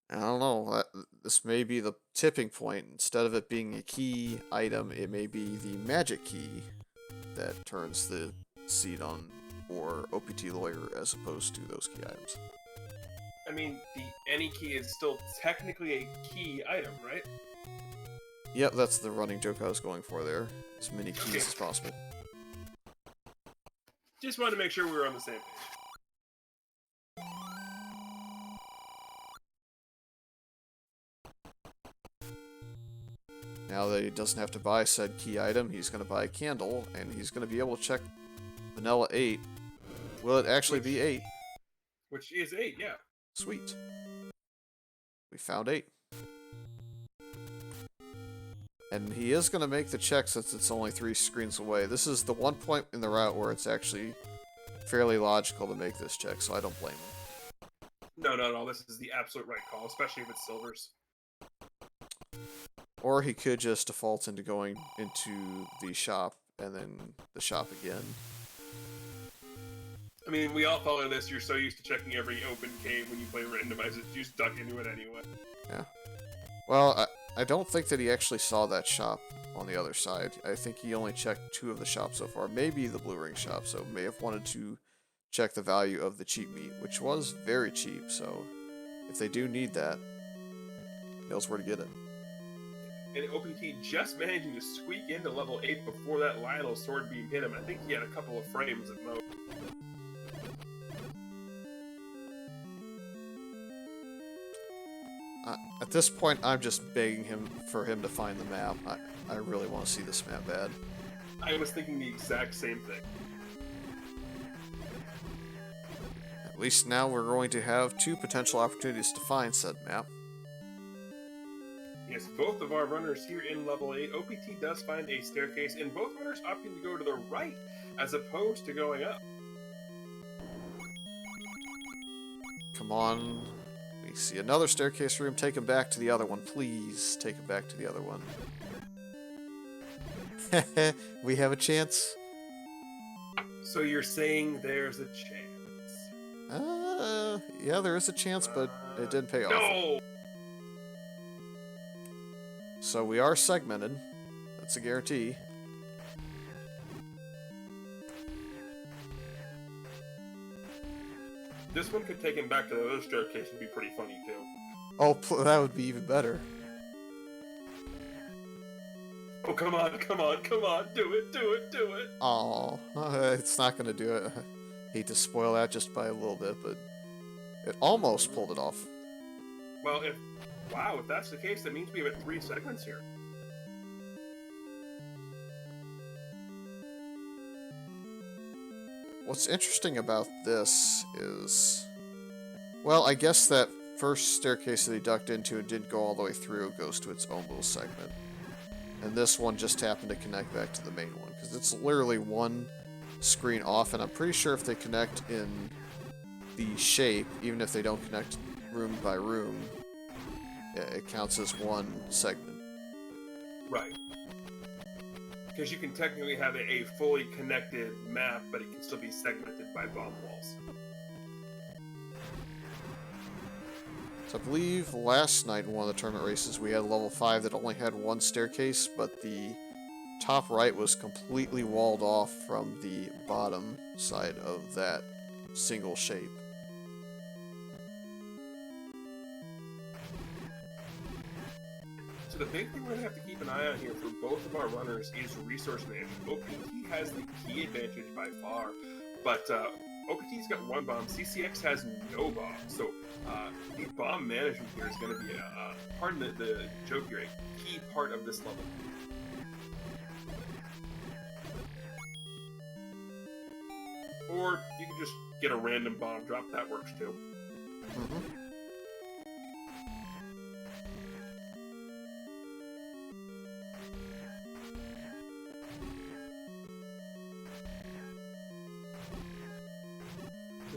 I don't know. This may be the tipping point. Instead of it being a key item, it may be the magic key that turns the seat on for OPTLawyer as opposed to those key items. I mean, the any key is still technically a key item, right? Yep, that's the running joke I was going for there. As many keys as possible. Just wanted to make sure we were on the same page. Now that he doesn't have to buy said key item, he's going to buy a candle, and he's going to be able to check vanilla 8. Will it actually be 8? Which is 8, yeah. Sweet. We found 8. And he is going to make the check since it's only 3 screens away. This is the one point in the route where it's actually fairly logical to make this check, so I don't blame him. No. This is the absolute right call, especially if it's silvers. Or he could just default into going into the shop and then the shop again. I mean, we all follow this. You're so used to checking every open cave when you play Randomizer, you stuck into it anyway. Yeah. Well, I don't think that he actually saw that shop on the other side. I think he only checked 2 of the shops so far. Maybe the Blue Ring shop, so may have wanted to check the value of the cheap meat, which was very cheap, so if they do need that, he knows where to get it. And OPT just managing to squeak into level 8 before that Lionel sword beam hit him. I think he had a couple of frames at most. At this point, I'm just begging him for him to find the map. I really want to see this map bad. I was thinking the exact same thing. At least now we're going to have 2 potential opportunities to find said map. Yes, both of our runners here in level 8, OPT does find a staircase, and both runners opting to go to the right as opposed to going up. Come on. We see another staircase room. Take him back to the other one. Please take him back to the other one. We have a chance. So you're saying there's a chance? Yeah, there is a chance, but it didn't pay off. No! So we are segmented. That's a guarantee. This one could take him back to the other staircase and be pretty funny, too. Oh, that would be even better. Oh, come on, do it! Aw, it's not gonna do it. Hate to spoil that just by a little bit, but it almost pulled it off. Well, if Wow, if that's the case, that means we have 3 segments here. What's interesting about this is, well, I guess that first staircase that he ducked into and didn't go all the way through goes to its own little segment. And this one just happened to connect back to the main one, because it's literally one screen off, and I'm pretty sure if they connect in the shape, even if they don't connect room by room, it counts as one segment. Right. Because you can technically have a fully connected map, but it can still be segmented by bomb walls. So I believe last night in one of the tournament races we had a level 5 that only had one staircase, but the top right was completely walled off from the bottom side of that single shape. So the big thing we're going to have to keep an eye on here for both of our runners is resource management. OPT has the key advantage by far, but OPT's got 1 bomb, CCX has no bomb, so the bomb management here is going to be, pardon the joke here, a key part of this level. Or you can just get a random bomb drop, that works too. Mm-hmm.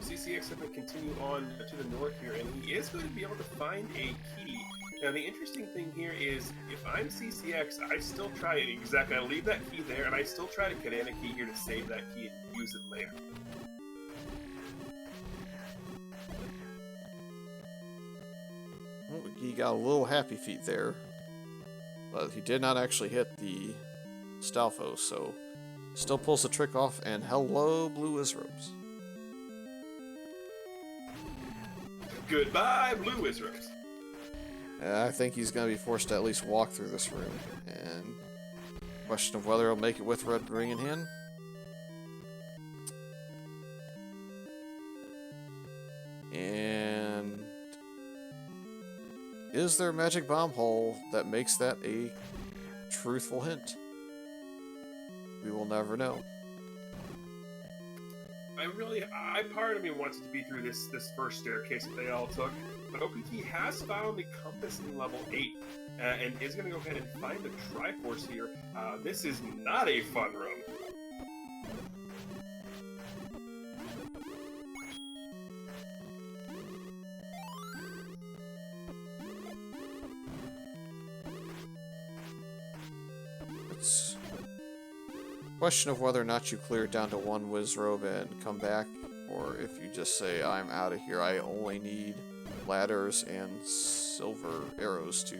CCX is going to continue on to the north here, and he is going to be able to find a key. Now, the interesting thing here is, if I'm CCX, I still try it exactly. I leave that key there, and I still try to banana key here to save that key and use it later. Well, he got a little happy feet there, but he did not actually hit the Stalfos, so still pulls the trick off, and hello, Blue Wizrobes. Goodbye, Blue Wizrobes. I think he's going to be forced to at least walk through this room, and question of whether he'll make it with Red Ring in hand. And is there a magic bomb hole that makes that a truthful hint? We will never know. Part of me wants it to be through this first staircase that they all took, but OPT has found the compass in level 8, and is going to go ahead and find the Triforce here. This is not a fun room. It's a question of whether or not you clear it down to 1 Wizrobe and come back, or if you just say, I'm out of here, I only need ladders and silver arrows to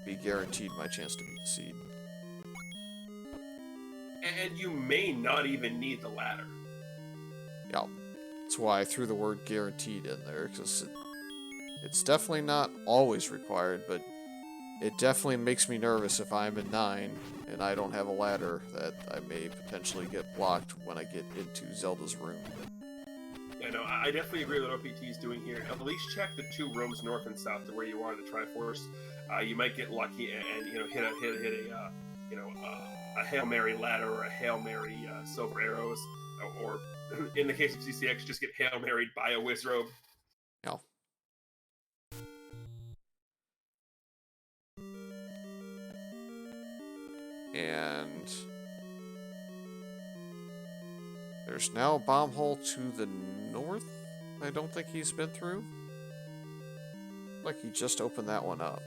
be guaranteed my chance to beat the seed. And you may not even need the ladder. Yeah, that's why I threw the word guaranteed in there, because it's definitely not always required, but it definitely makes me nervous if I'm in 9 and I don't have a ladder that I may potentially get blocked when I get into Zelda's room. Yeah, no, I definitely agree with what OPT is doing here. At least check the 2 rooms north and south to where you are, the Triforce. You might get lucky and hit a Hail Mary ladder or a Hail Mary silver arrows, or in the case of CCX, just get Hail Maried by a Wizrobe. Yeah. And there's now a bomb hole to the north. I don't think he's been through. Like he just opened that one up.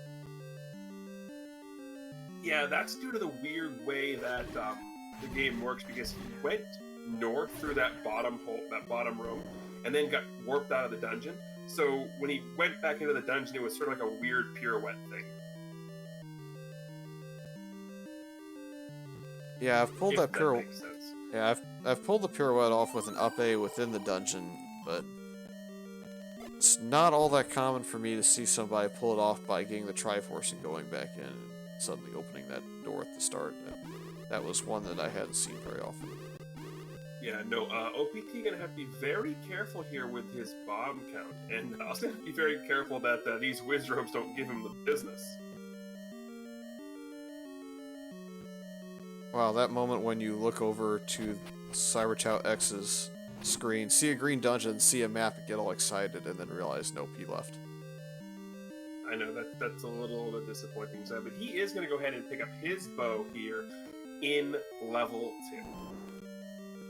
Yeah, that's due to the weird way that the game works, because he went north through that bottom hole, that bottom room, and then got warped out of the dungeon. So when he went back into the dungeon, it was sort of like a weird pirouette thing. Yeah, I've pulled that pirouette. Yeah, I've pulled the pirouette off with an up A within the dungeon, but it's not all that common for me to see somebody pull it off by getting the Triforce and going back in and suddenly opening that door at the start. That was one that I hadn't seen very often. Yeah, no, OPT gonna have to be very careful here with his bomb count, and also have to be very careful that these Wizrobes don't give him the business. Wow, that moment when you look over to Cyberchow X's screen, see a green dungeon, see a map, and get all excited, and then realize, nope, he left. I know that's a little bit disappointing, so, but he is going to go ahead and pick up his bow here in level 2.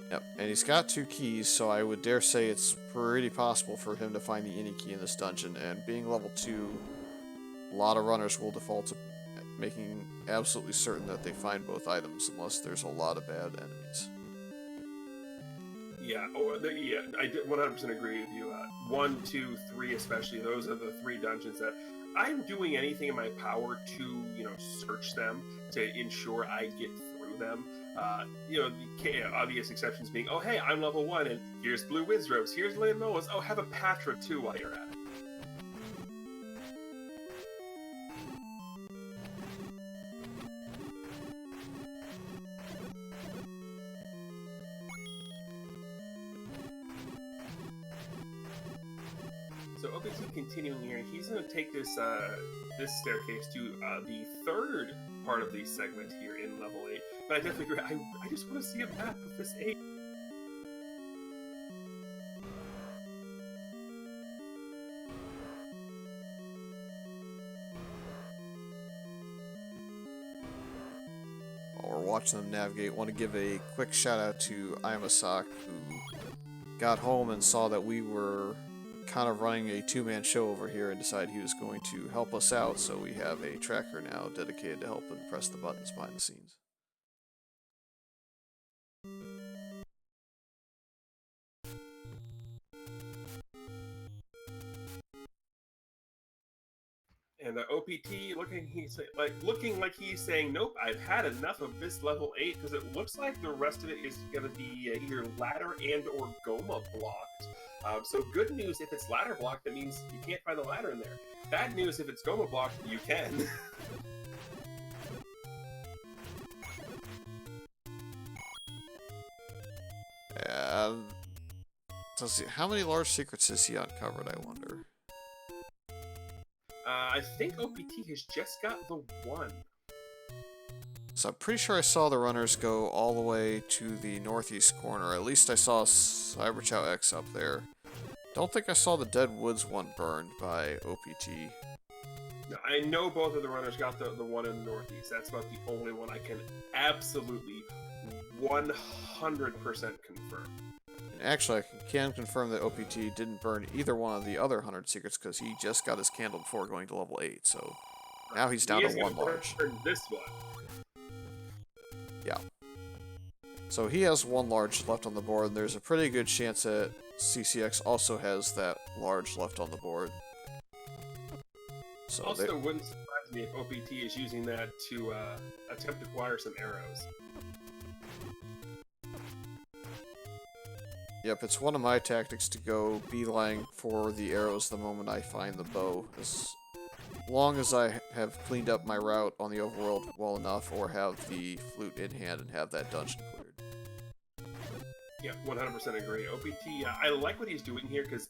Yep, and he's got 2 keys, so I would dare say it's pretty possible for him to find the any key in this dungeon, and being level 2, a lot of runners will default to making absolutely certain that they find both items, unless there's a lot of bad enemies. Yeah, yeah, I 100% agree with you. 1, 2, 3 especially, those are the 3 dungeons that I'm doing anything in my power to, search them to ensure I get through them. The obvious exceptions being, oh hey, I'm level 1, and here's Blue Wizrobes, here's Leonolas, oh have a Patra too while you're at it. So OPT continuing here, he's going to take this this staircase to the 3rd part of the segment here in level 8. But I definitely agree. I just want to see a map of this 8. While we're watching them navigate, want to give a quick shout out to Imasak, who got home and saw that we were kind of running a 2-man show over here and decided he was going to help us out, so we have a tracker now dedicated to helping press the buttons behind the scenes. And the OPT looking like he's saying, nope, I've had enough of this level 8, because it looks like the rest of it is going to be either ladder and or Goma blocked. So good news, if it's ladder blocked, that means you can't find the ladder in there. Bad news, if it's Goma blocked, you can. How many large secrets has he uncovered, I wonder? I think OPT has just got the 1. So I'm pretty sure I saw the runners go all the way to the northeast corner. At least I saw Cyberchow X up there. Don't think I saw the Dead Woods one burned by OPT. No, I know both of the runners got the one in the northeast. That's about the only one I can absolutely 100% confirm. And actually, I can confirm that OPT didn't burn either one of the other 100 secrets because he just got his candle before going to level 8, so now he's down to 1 large. This one. Yeah. So he has 1 large left on the board, and there's a pretty good chance that CCX also has that large left on the board. So also, wouldn't surprise me if OPT is using that to attempt to acquire some arrows. Yep, it's one of my tactics to go beeline for the arrows the moment I find the bow. As long as I have cleaned up my route on the overworld well enough, or have the flute in hand and have that dungeon cleared. Yeah, 100% agree. OPT, I like what he's doing here, because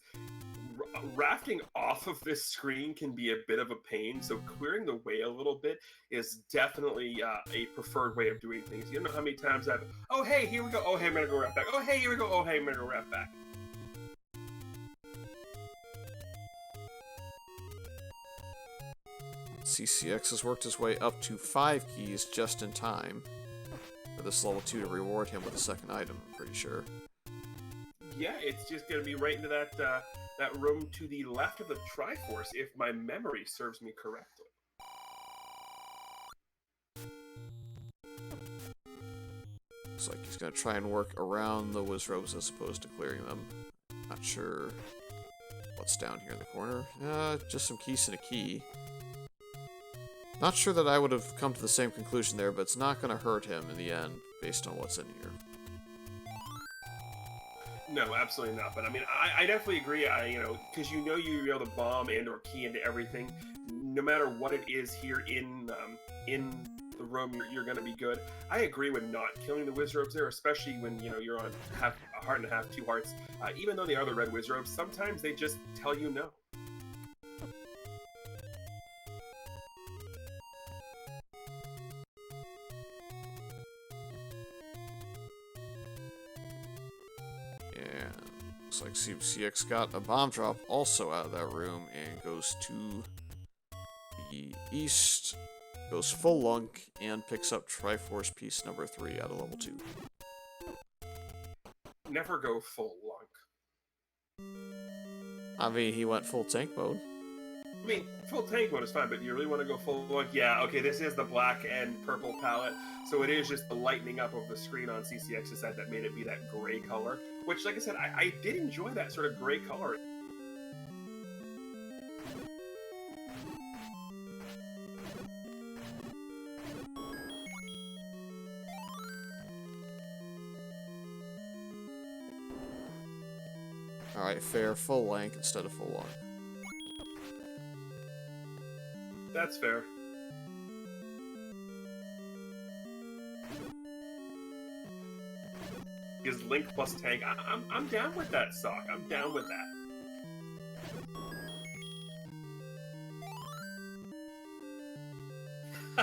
rafting off of this screen can be a bit of a pain, so clearing the way a little bit is definitely a preferred way of doing things. You don't know how many times I've, oh hey, here we go, oh hey, I'm gonna go raft back, oh hey, here we go, oh hey, I'm gonna go raft back. CCX has worked his way up to 5 keys just in time for this level 2 to reward him with a second item, I'm pretty sure. Yeah, it's just going to be right into that that room to the left of the Triforce, if my memory serves me correctly. Looks like he's going to try and work around the Wizrobes as opposed to clearing them. Not sure what's down here in the corner. Just some keys and a key. Not sure that I would have come to the same conclusion there, but it's not going to hurt him in the end, based on what's in here. No, absolutely not. But I mean, I definitely agree. Because you're able to bomb and or key into everything, no matter what it is here in the room, you're going to be good. I agree with not killing the Wizrobes there, especially when, you know, you're on a heart and a half, 2 hearts. Even though they are the red Wizrobes, sometimes they just tell you no. Looks like CX got a bomb drop also out of that room and goes to the east, goes full lunk, and picks up Triforce piece number 3 out of level 2. Never go full lunk. I mean, he went full tank mode. I mean, full tank mode is fine, but you really want to go full lunk? Yeah, okay, this is the black and purple palette, so it is just the lightening up of the screen on CCX's side that made it be that gray color, which, like I said, I did enjoy that sort of gray color. Alright, fair. Full length instead of full lung. That's fair. Is Link plus tank. I'm down with that, Sock. I'm down with that.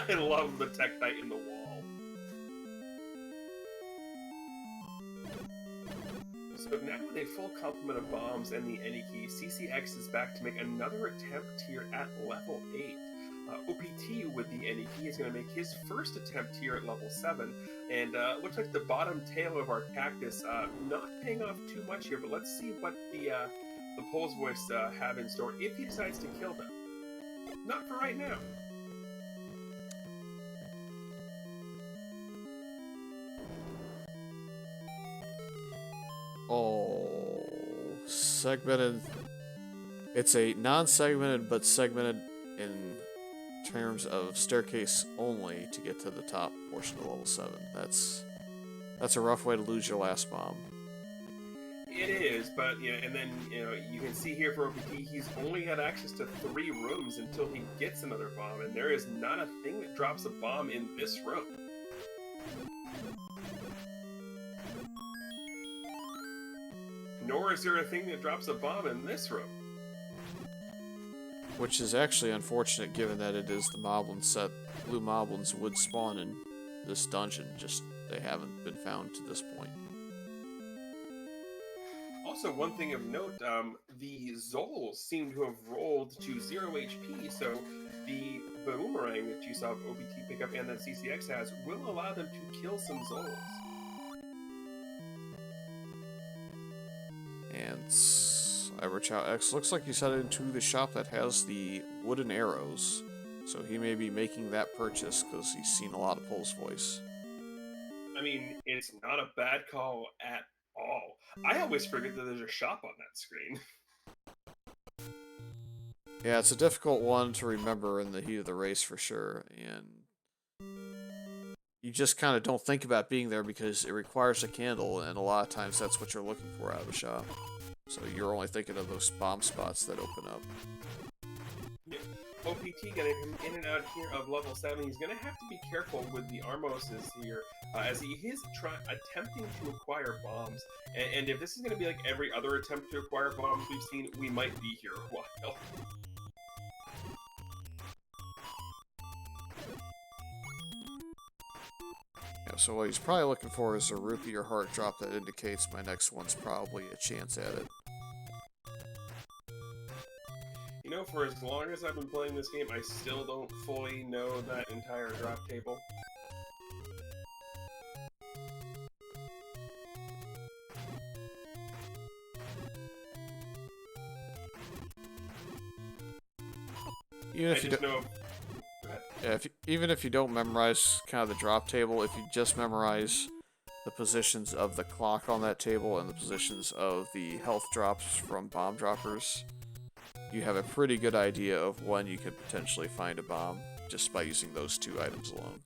I love the Teknite in the wall. So now with a full complement of bombs and the any key, CCX is back to make another attempt here at level 8. OPT with the any key is going to make his first attempt here at level 7, and looks like the bottom tail of our cactus not paying off too much here, but let's see what the Pole's Voice have in store if he decides to kill them. Not for right now. Oh, segmented. It's a non-segmented, but segmented in terms of staircase only to get to the top portion of level 7. That's a rough way to lose your last bomb. It is, but you know, and then you can see here for OPT, he's only got access to 3 rooms until he gets another bomb, and there is not a thing that drops a bomb in this room. Nor is there a thing that drops a bomb in this room. Which is actually unfortunate given that it is the Moblin set. Blue Moblins would spawn in this dungeon, just they haven't been found to this point. Also, one thing of note, the Zols seem to have rolled to 0 HP, so the boomerang that you saw OPT pick up and that CCX has will allow them to kill some Zols. And Cyberchow X looks like he's headed into the shop that has the wooden arrows, so he may be making that purchase because he's seen a lot of Pole's Voice. I mean, it's not a bad call at all. I always forget that there's a shop on that screen. Yeah, it's a difficult one to remember in the heat of the race for sure, and you just kind of don't think about being there because it requires a candle, and a lot of times that's what you're looking for out of a shop. So you're only thinking of those bomb spots that open up. Yeah. OPT getting him in and out here of level 7. He's going to have to be careful with the Armoses here, as he is attempting to acquire bombs. And if this is going to be like every other attempt to acquire bombs we've seen, we might be here a while. Yeah, so what he's probably looking for is a rupee or heart drop that indicates my next one's probably a chance at it. You know, for as long as I've been playing this game, I still don't fully know that entire drop table. Even if you don't, yeah, even if you don't memorize kind of the drop table, if you just memorize the positions of the clock on that table and the positions of the health drops from bomb droppers, you have a pretty good idea of when you could potentially find a bomb just by using those 2 items alone.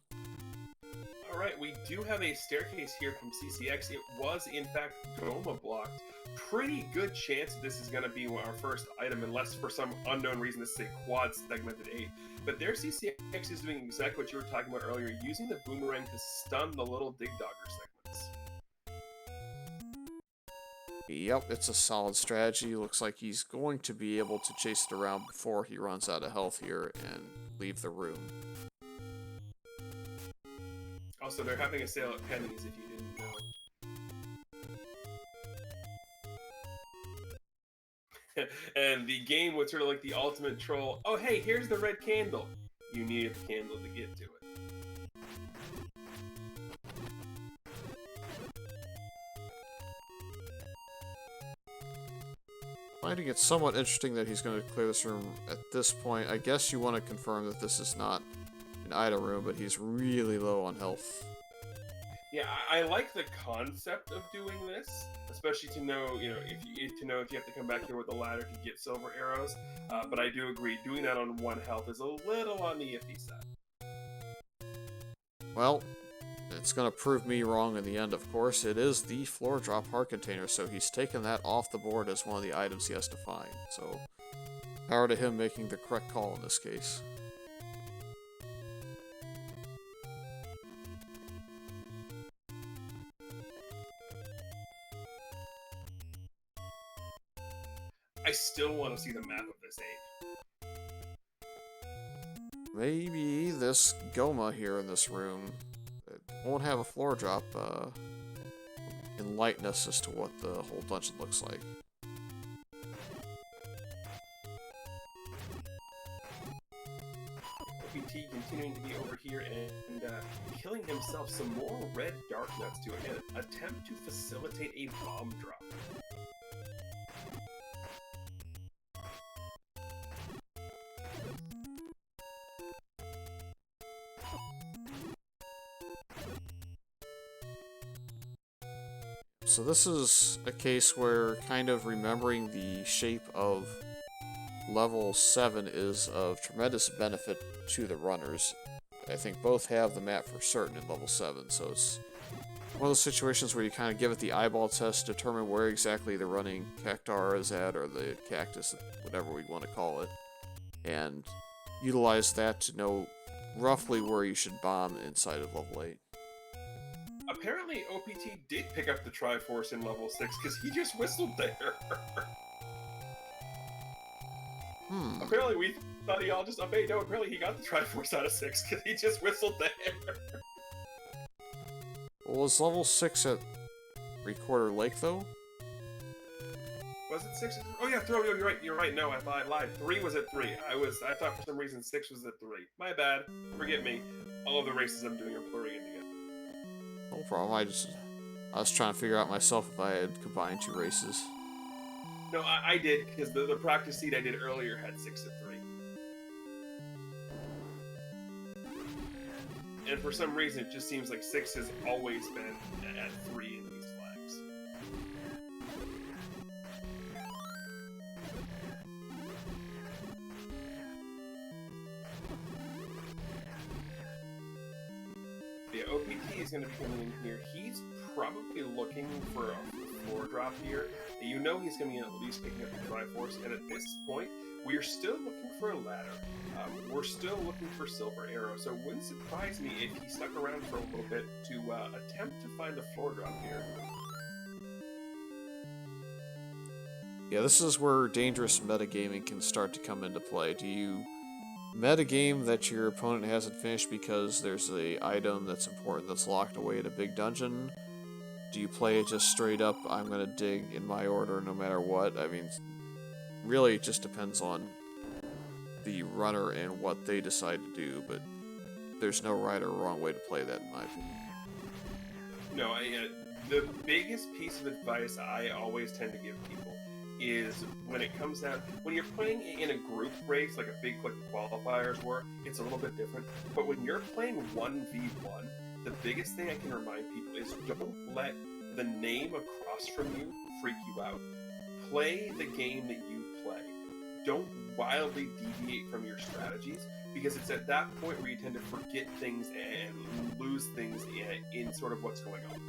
All right, we do have a staircase here from CCX. It was, in fact, Goma blocked. Pretty good chance this is going to be our first item, unless for some unknown reason this is a quad segmented 8. But their CCX is doing exactly what you were talking about earlier, using the boomerang to stun the little Dig Dogger segments. Yep, it's a solid strategy. Looks like he's going to be able to chase it around before he runs out of health here and leave the room. Also, they're having a sale at Pennies, if you didn't know. And the game was sort of like the ultimate troll. Oh, hey, here's the red candle. You needed the candle to get to it. Finding it somewhat interesting that he's going to clear this room at this point. I guess you want to confirm that this is not an item room, but he's really low on health. Yeah, I like the concept of doing this, especially to know, if you have to come back here with a ladder to get silver arrows. But I do agree, doing that on 1 health is a little on the iffy side. Well, it's going to prove me wrong in the end, of course. It is the floor drop heart container, so he's taken that off the board as one of the items he has to find. So, power to him making the correct call in this case. I still want to see the map of this 8. Maybe this Goma here in this room won't have a floor drop enlighten us as to what the whole dungeon looks like. OPT continuing to be over here and killing himself some more red dark nuts to again attempt to facilitate a bomb drop. So this is a case where kind of remembering the shape of level 7 is of tremendous benefit to the runners. I think both have the map for certain in level 7, so it's one of those situations where you kind of give it the eyeball test, determine where exactly the running cactar is at, or the cactus, whatever we want to call it, and utilize that to know roughly where you should bomb inside of level 8. Apparently, OPT did pick up the Triforce in level 6 because he just whistled there. Apparently, we thought he all just obeyed. No, apparently he got the Triforce out of 6 because he just whistled there. Well, was level 6 at Recorder Lake, though? Was it 6? Oh yeah, throw. You're right. No, I lied. 3 was at 3. I thought for some reason 6 was at 3. My bad. Forget me. All of the races I'm doing are blurring in together. No problem. I was trying to figure out myself if I had combined 2 races. No, I did, because the practice seed I did earlier had 6 at 3. And for some reason, it just seems like 6 has always been at 3 in these flags. Yeah, OPT is going to be coming in here. He's probably looking for a floor drop here. You know he's going to be at least picking up the Triforce, and at this point, we are still looking for a ladder. We're still looking for silver arrow, so it wouldn't surprise me if he stuck around for a little bit to attempt to find a floor drop here. Yeah, this is where dangerous metagaming can start to come into play. Do you metagame that your opponent hasn't finished because there's a item that's important that's locked away in a big dungeon? Do you play it just straight up, I'm gonna dig in my order no matter what? I mean, really it just depends on the runner and what they decide to do, but there's no right or wrong way to play that in my opinion. No, the biggest piece of advice I always tend to give people is when it comes down, when you're playing in a group race, like a big like the qualifiers were, it's a little bit different. But when you're playing 1v1, the biggest thing I can remind people is don't let the name across from you freak you out. Play the game that you play. don't wildly deviate from your strategies, because it's at that point where you tend to forget things and lose things in sort of what's going on.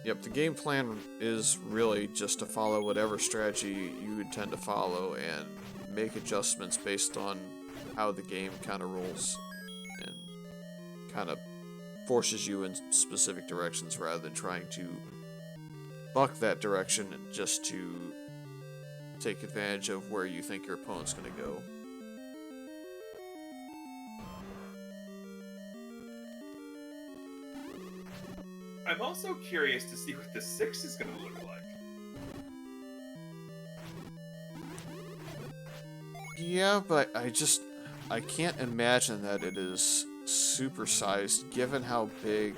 Yep, the game plan is really just to follow whatever strategy you intend to follow and make adjustments based on how the game kind of rolls and kind of forces you in specific directions rather than trying to buck that direction just to take advantage of where you think your opponent's going to go. I'm also curious to see what the 6 is going to look like. Yeah, but I can't imagine that it is supersized given how big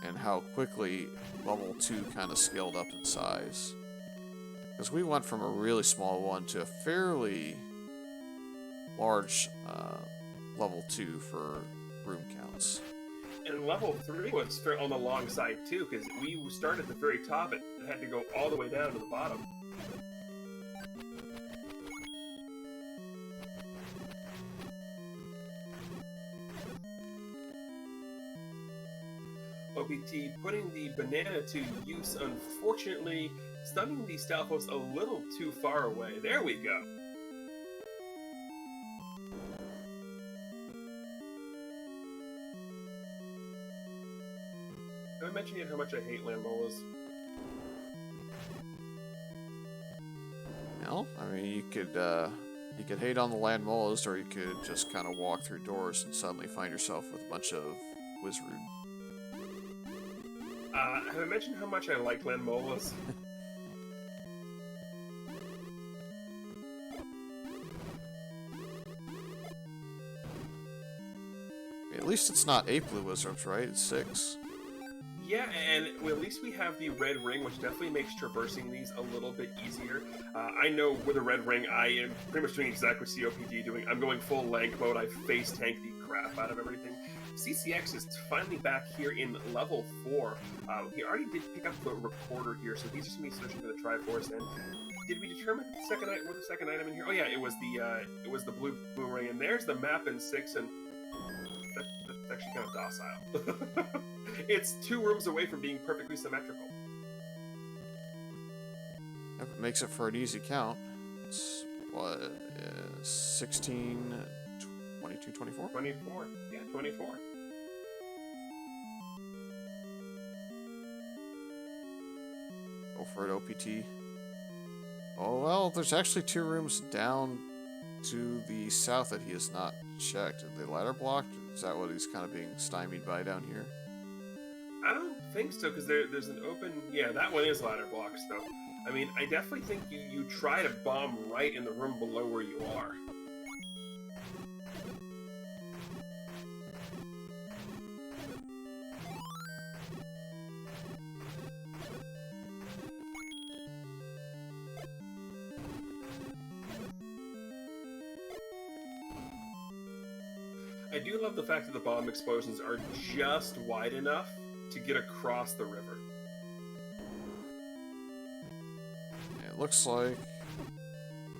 and how quickly level 2 kind of scaled up in size. Because we went from a really small one to a fairly large level 2 for room counts. And level 3 was on the long side too, because we started at the very top and had to go all the way down to the bottom. OPT putting the banana to use, unfortunately, stunning the Stalfos a little too far away. There we go. Have I mentioned yet how much I hate Landmolas? Well, I mean, you could hate on the land molas, or you could just kind of walk through doors and suddenly find yourself with a bunch of Wizrood. Have I mentioned how much I like Landmolas? At least it's not 8 blue Wizards, right? It's 6. Yeah, and well, at least we have the red ring, which definitely makes traversing these a little bit easier. I know with a red ring, I am pretty much doing exactly what COPD doing. I'm going full Lank mode. I face tank the crap out of everything. CCX is finally back here in level 4. He already did pick up the recorder here, so he's just going to be searching for the Triforce. And did we determine the second item in here? Oh yeah, it was the blue boomerang, and there's the map in 6, and that's actually kind of docile. It's 2 rooms away from being perfectly symmetrical. If it makes it for an easy count, it's what, 16, 22, 24? 24. Yeah, 24. Go for it, OPT. Oh, well, there's actually 2 rooms down to the south that he has not checked. Are they ladder blocked? Is that what he's kind of being stymied by down here? I don't think so, because there's an open... Yeah, that one is ladder blocks, though. I mean, I definitely think you try to bomb right in the room below where you are. I do love the fact that the bomb explosions are just wide enough to get across the river. It looks like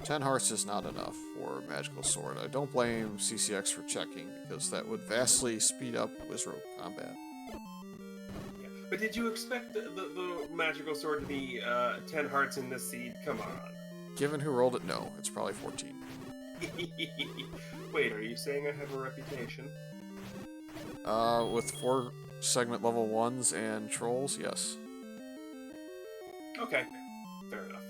10 hearts is not enough for Magical Sword. I don't blame CCX for checking, because that would vastly speed up Wizrobe combat. Yeah. But did you expect the Magical Sword to be 10 hearts in this seed? Come on. Given who rolled it, no. It's probably 14. Wait, are you saying I have a reputation? With 4 segment level 1s and trolls, yes. Okay, fair enough.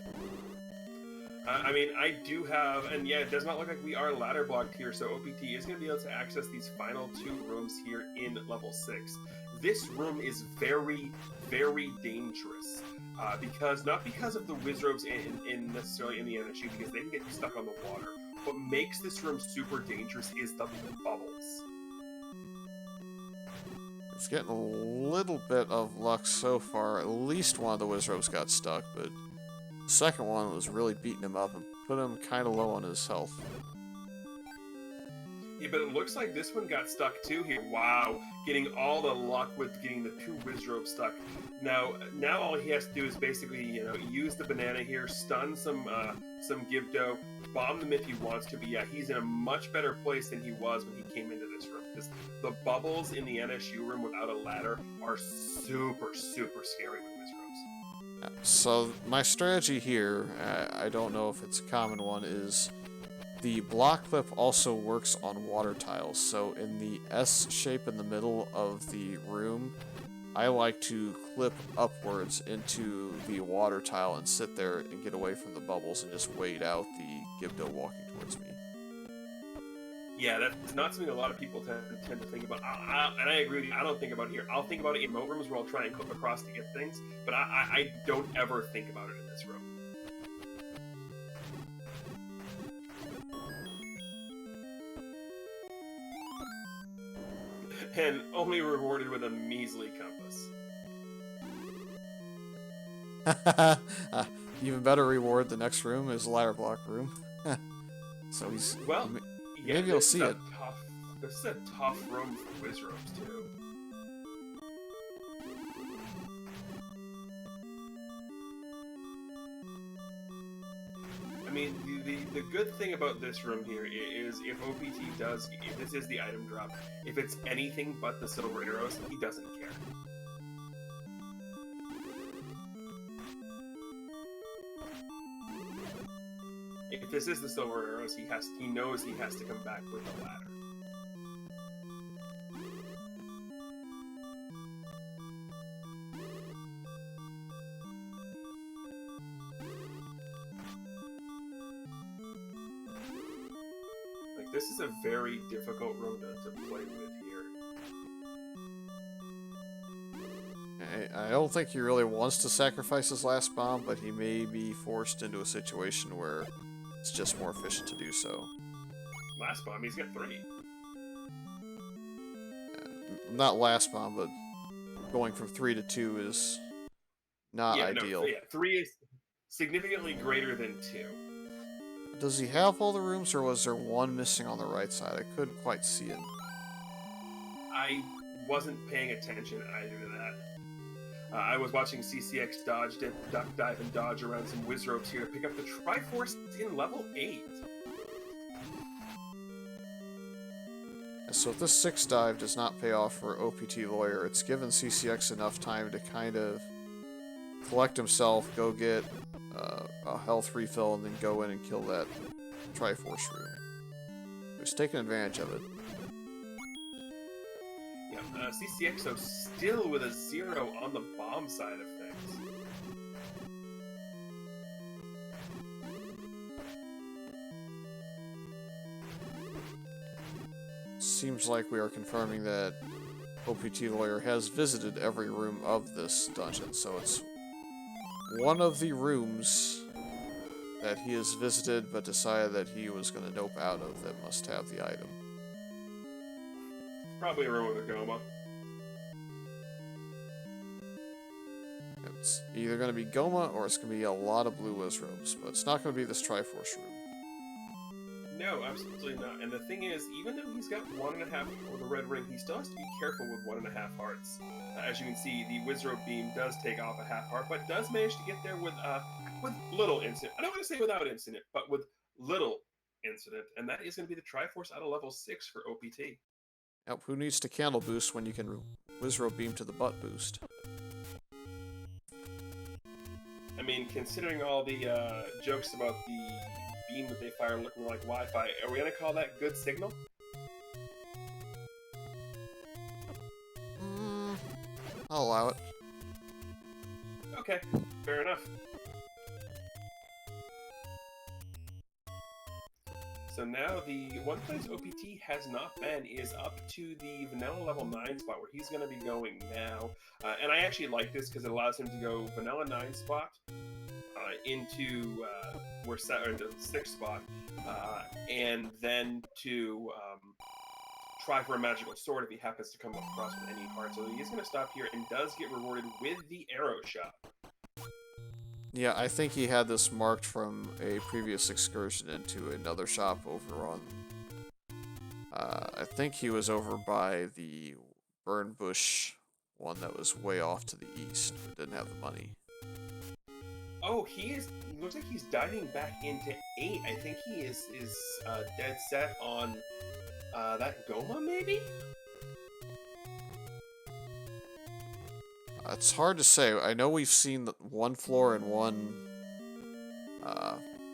I mean, I do have, and yeah, it does not look like we are ladder blocked here, so OPT is going to be able to access these final 2 rooms here in level 6. This room is very, very dangerous. Not because of the Wizrobes in necessarily in the energy, because they can get stuck on the water. What makes this room super dangerous is the bubbles. It's getting a little bit of luck so far. At least one of the Wizrobes got stuck, but the second one was really beating him up and put him kind of low on his health. Yeah, but it looks like this one got stuck too here. Wow, getting all the luck with getting the 2 Wizrobe stuck. Now all he has to do is basically, use the banana here, stun some Gibdo, bomb them if he wants to. But yeah, he's in a much better place than he was when he came into this room, because the bubbles in the NSU room without a ladder are super, super scary with Wizrobes. So my strategy here, I don't know if it's a common one, is the block clip also works on water tiles. So in the S shape in the middle of the room, I like to clip upwards into the water tile and sit there and get away from the bubbles and just wait out the Gibdo walking towards me. Yeah, that's not something a lot of people tend to think about. And I agree with you. I don't think about it here. I'll think about it in remote rooms where I'll try and clip across to get things, but I don't ever think about it in this room. And only rewarded with a measly compass. Even better reward, the next room is ladder block room. So he's... Well, yeah, maybe you'll see it. This is a tough room for Wizrobes, too. I mean, the good thing about this room here is if this is the item drop, if it's anything but the silver arrows, he doesn't care. If this is the silver arrows, he knows he has to come back with a ladder. This is a very difficult room to play with here. I don't think he really wants to sacrifice his last bomb, but he may be forced into a situation where it's just more efficient to do so. Last bomb, he's got 3. Not last bomb, but going from 3 to 2 is not ideal. No, yeah, 3 is significantly greater than 2. Does he have all the rooms, or was there one missing on the right side? I couldn't quite see it. I wasn't paying attention either to that. I was watching CCX duck dive and dodge around some Wizrobes here to pick up the Triforce in level 8. So if this 6 dive does not pay off for OPTLawyer, it's given CCX enough time to kind of collect himself, go get a health refill, and then go in and kill that Triforce room. He's taking advantage of it. Yeah, CCXO still with a 0 on the bomb side of things. Seems like we are confirming that OPTLawyer has visited every room of this dungeon, so it's one of the rooms that he has visited but decided that he was going to nope out of that must have the item. Probably a room with a Goma. It's either going to be Goma or it's going to be a lot of blue Wizrobes, but it's not going to be this Triforce room. No, absolutely not. And the thing is, even though he's got 1.5 or the red ring, he still has to be careful with 1.5 hearts. As you can see, the Wizrobe beam does take off a half heart, but does manage to get there with little incident. I don't want to say without incident, but with little incident, and that is going to be the Triforce out of level 6 for OPT. Yep, who needs to candle boost when you can Wizrobe beam to the butt boost? I mean, considering all the jokes about the beam that they fire looking like Wi-Fi, are we going to call that good signal? I'll allow it. Okay, fair enough. So now the one place OPT has not been is up to the vanilla level 9 spot where he's going to be going now. And I actually like this because it allows him to go vanilla 9 spot into the 6th spot, and then to try for a magical sword if he happens to come across with any heart. So he is going to stop here and does get rewarded with the arrow shot. Yeah, I think he had this marked from a previous excursion into another shop overrun. I think he was over by the burn bush one that was way off to the east, but didn't have the money. Oh, he is. Looks like he's diving back into 8. I think he is dead set on that Goma, maybe. It's hard to say. I know we've seen one floor and one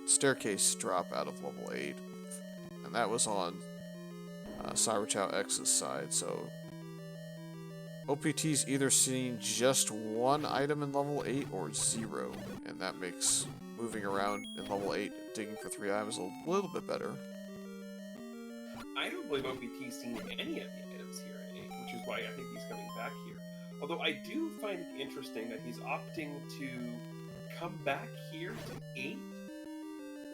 staircase drop out of level 8, and that was on Cyberchow X's side, so OPT's either seen just one item in level 8 or 0, and that makes moving around in level 8 digging for 3 items a little bit better. I don't believe OPT's seen any of the items here in 8, which is why I think he's coming back here. Although I do find it interesting that he's opting to come back here to 8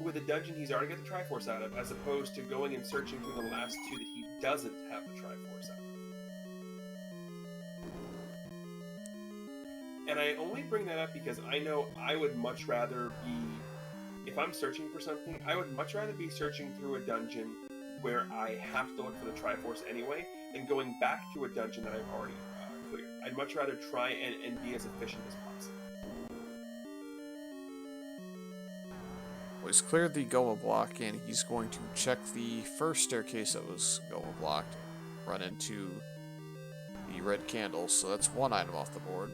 with a dungeon he's already got the Triforce out of, as opposed to going and searching through the last 2 that he doesn't have the Triforce out of. And I only bring that up because I know I would much rather be, if I'm searching for something, I would much rather be searching through a dungeon where I have to look for the Triforce anyway, than going back to a dungeon that I've already cleared. I'd much rather try and be as efficient as possible. Well, he's cleared the Goma block, and he's going to check the first staircase that was Goma blocked, run into the red candle, so that's one item off the board.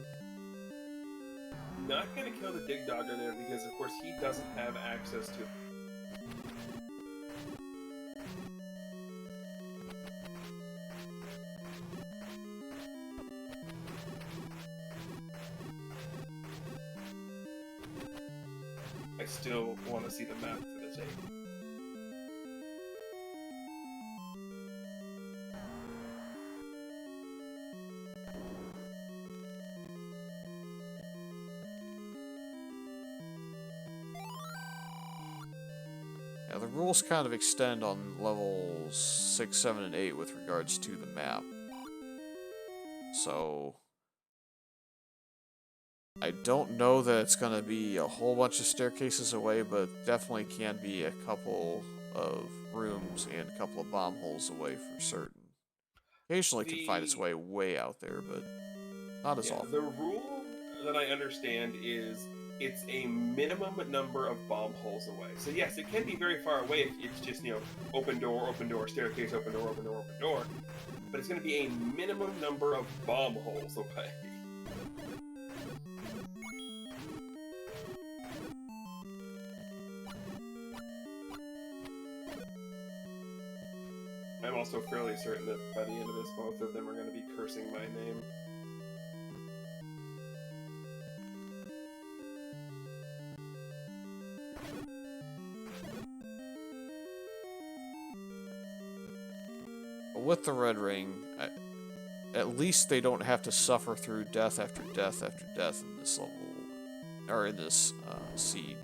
Not going to kill the Dig Dogger there because, of course, he doesn't have access to... I still want to see the map for this 8. Yeah, the rules kind of extend on levels 6, 7, and 8 with regards to the map. So I don't know that it's going to be a whole bunch of staircases away, but definitely can be a couple of rooms and a couple of bomb holes away for certain. Occasionally can find its way out there, but not as often. The rule that I understand is it's a minimum number of bomb holes away. So yes, it can be very far away if it's just, open door, staircase, open door, open door, open door. But it's going to be a minimum number of bomb holes away. I'm also fairly certain that by the end of this, both of them are going to be cursing my name. With the red ring, at least they don't have to suffer through death after death after death in this level, or in this seed.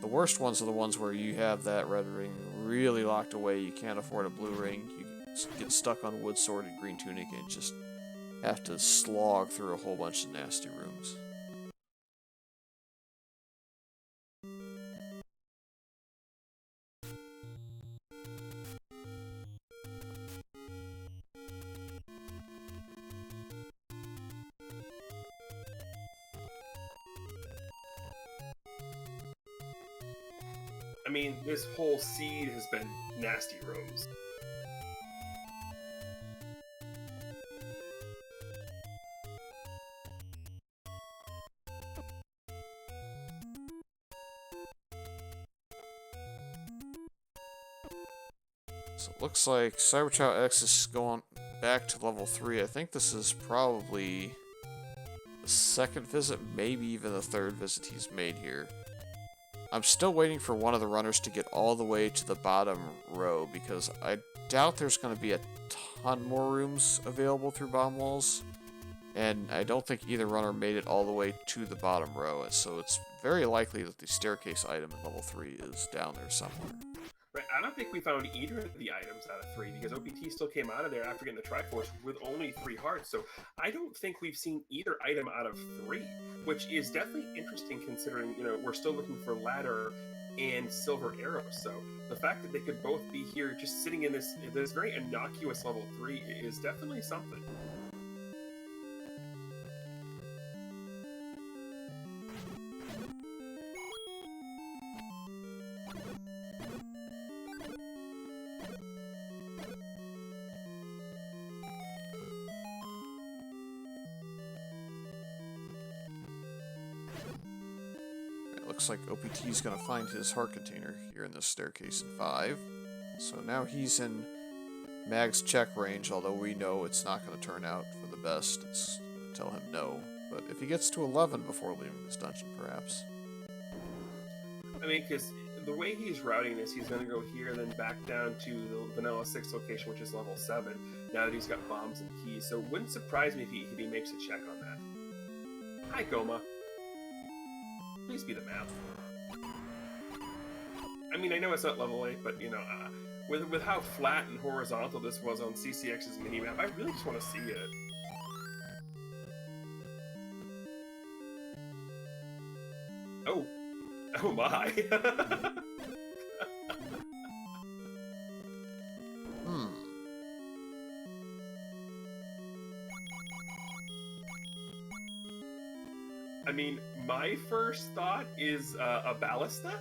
The worst ones are the ones where you have that red ring really locked away, you can't afford a blue ring, you get stuck on wood sword and green tunic and just have to slog through a whole bunch of nasty rooms. I mean, this whole seed has been nasty rooms. So it looks like Cyberchow X is going back to level 3. I think this is probably the second visit, maybe even the third visit he's made here. I'm still waiting for one of the runners to get all the way to the bottom row, because I doubt there's going to be a ton more rooms available through bomb walls, and I don't think either runner made it all the way to the bottom row, so it's very likely that the staircase item in level 3 is down there somewhere. Right, I don't think we found either of the items out of 3, because OPT still came out of there after getting the Triforce with only 3 hearts, so I don't think we've seen either item out of 3, which is definitely interesting considering, we're still looking for ladder and silver arrows. So the fact that they could both be here just sitting in this very innocuous level 3 is definitely something. Looks like OPT's gonna find his heart container here in this staircase in 5. So now he's in Mag's check range, although we know it's not gonna turn out for the best. It's gonna tell him no. But if he gets to 11 before leaving this dungeon, perhaps. I mean, because the way he's routing this, he's going to go here, then back down to the Vanilla 6 location, which is level 7, now that he's got bombs and keys. So it wouldn't surprise me if he makes a check on that. Hi, Goma. Please be the map. I mean, I know it's not level 8, but, you know, with how flat and horizontal this was on CCX's minimap, I really just want to see it. Oh. Oh my. I mean, my first thought is a ballista?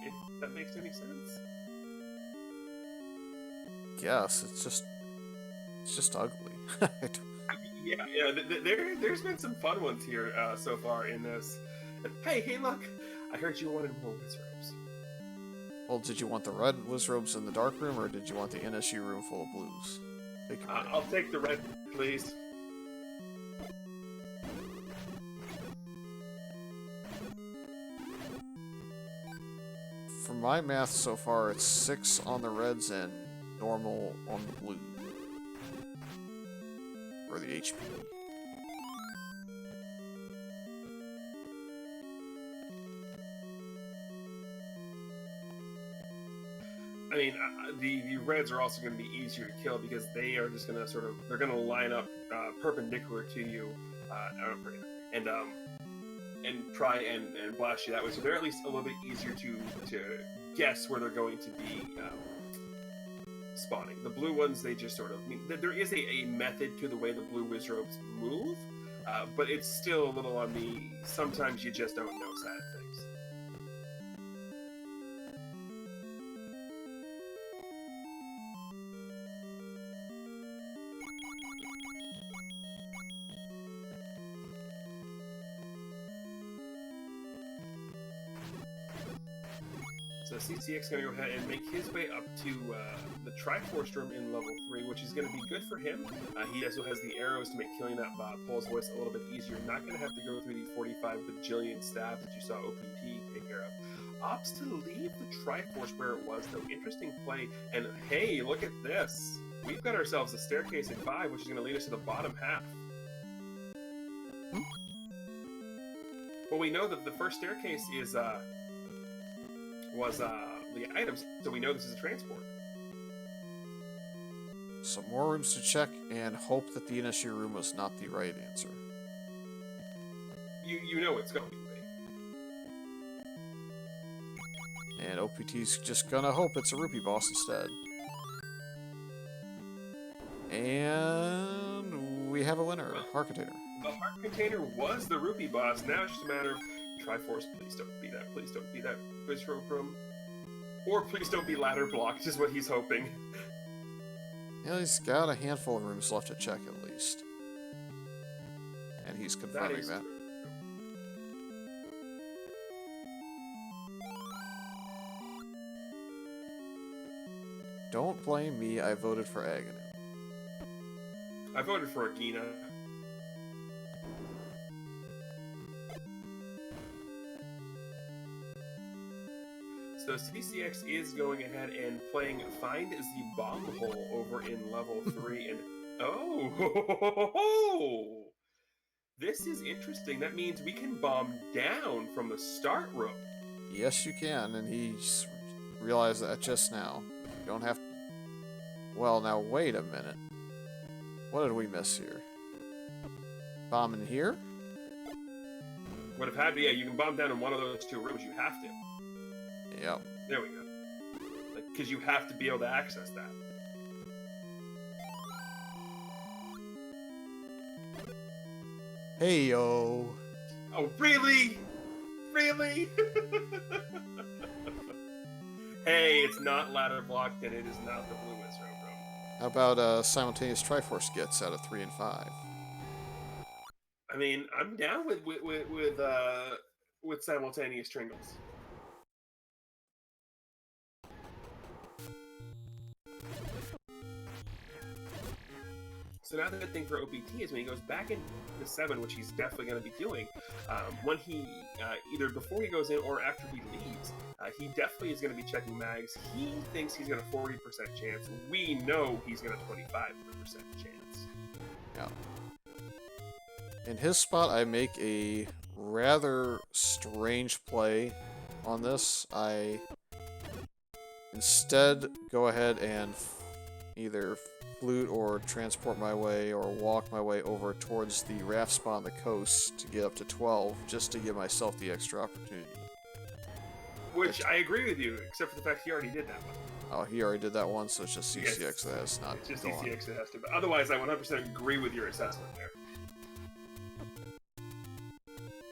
If that makes any sense. Yes, it's just ugly. Yeah. There's been some fun ones here so far in this. Hey, look! I heard you wanted more wizrobes. Well, did you want the red wizrobes in the dark room, or did you want the NSU room full of blues? I'll take the red, please. From my math so far, it's 6 on the reds and normal on the blue. Or the HP. I mean, the reds are also going to be easier to kill because they are just going to they're going to line up perpendicular to you, and try and blast you that way. So they're at least a little bit easier to guess where they're going to be spawning. The blue ones, they just I mean, there is a method to the way the blue wizrobes move, but it's still a little on the sometimes you just don't know side of things. So CCX is going to go ahead and make his way up to the Triforce room in level 3, which is going to be good for him. He also has the arrows to make killing that Pole's voice a little bit easier. Not going to have to go through the 45 bajillion stabs that you saw OPT take care of. Opts to leave the Triforce where it was, though. Interesting play. And hey, look at this. We've got ourselves a staircase in 5, which is going to lead us to the bottom half. Well, we know that the first staircase is was the items, so we know this is a transport. Some more rooms to check and hope that the NSU room was not the right answer. You know it's going to be. And OPT's just gonna hope it's a rupee boss instead. And we have a winner, Heart Container. The Heart Container was the rupee boss. Now it's just a matter of Triforce, please don't be that. Please don't be that Wizrobe room. Or please don't be ladder blocked, is what he's hoping. Yeah, he's got a handful of rooms left to check at least. And he's confirming that. Don't blame me, I voted for Aghanim. I voted for Agina. So CCX is going ahead and playing Find the Bomb Hole over in level 3, and oh! This is interesting. That means we can bomb down from the start room. Yes, you can, and he's realized that just now. You don't have to... Well, now, wait a minute. What did we miss here? bomb in here? Would have had to, yeah, you can bomb down in one of those two rooms, you have to. Yep. There we go. Because you have to be able to access that. Hey, yo. Oh, really? Really? Hey, it's not ladder blocked, and it is not the blue Wizard room. How about simultaneous Triforce gets out of 3 and 5? I mean, I'm down with simultaneous Tringles. So now the good thing for OPT is when he goes back into 7, which he's definitely going to be doing, when he, either before he goes in or after he leaves, he definitely is going to be checking mags. He thinks he's got a 40% chance. We know he's got a 25% chance. Yeah. In his spot, I make a rather strange play on this. I instead go ahead and either flute or transport my way or walk my way over towards the raft spot on the coast to get up to 12, just to give myself the extra opportunity. Which I agree with you, except for the fact he already did that one. Oh, he already did that one, so it's just CCX that has not It's just gone. CCX that has to. But otherwise, I 100% agree with your assessment there.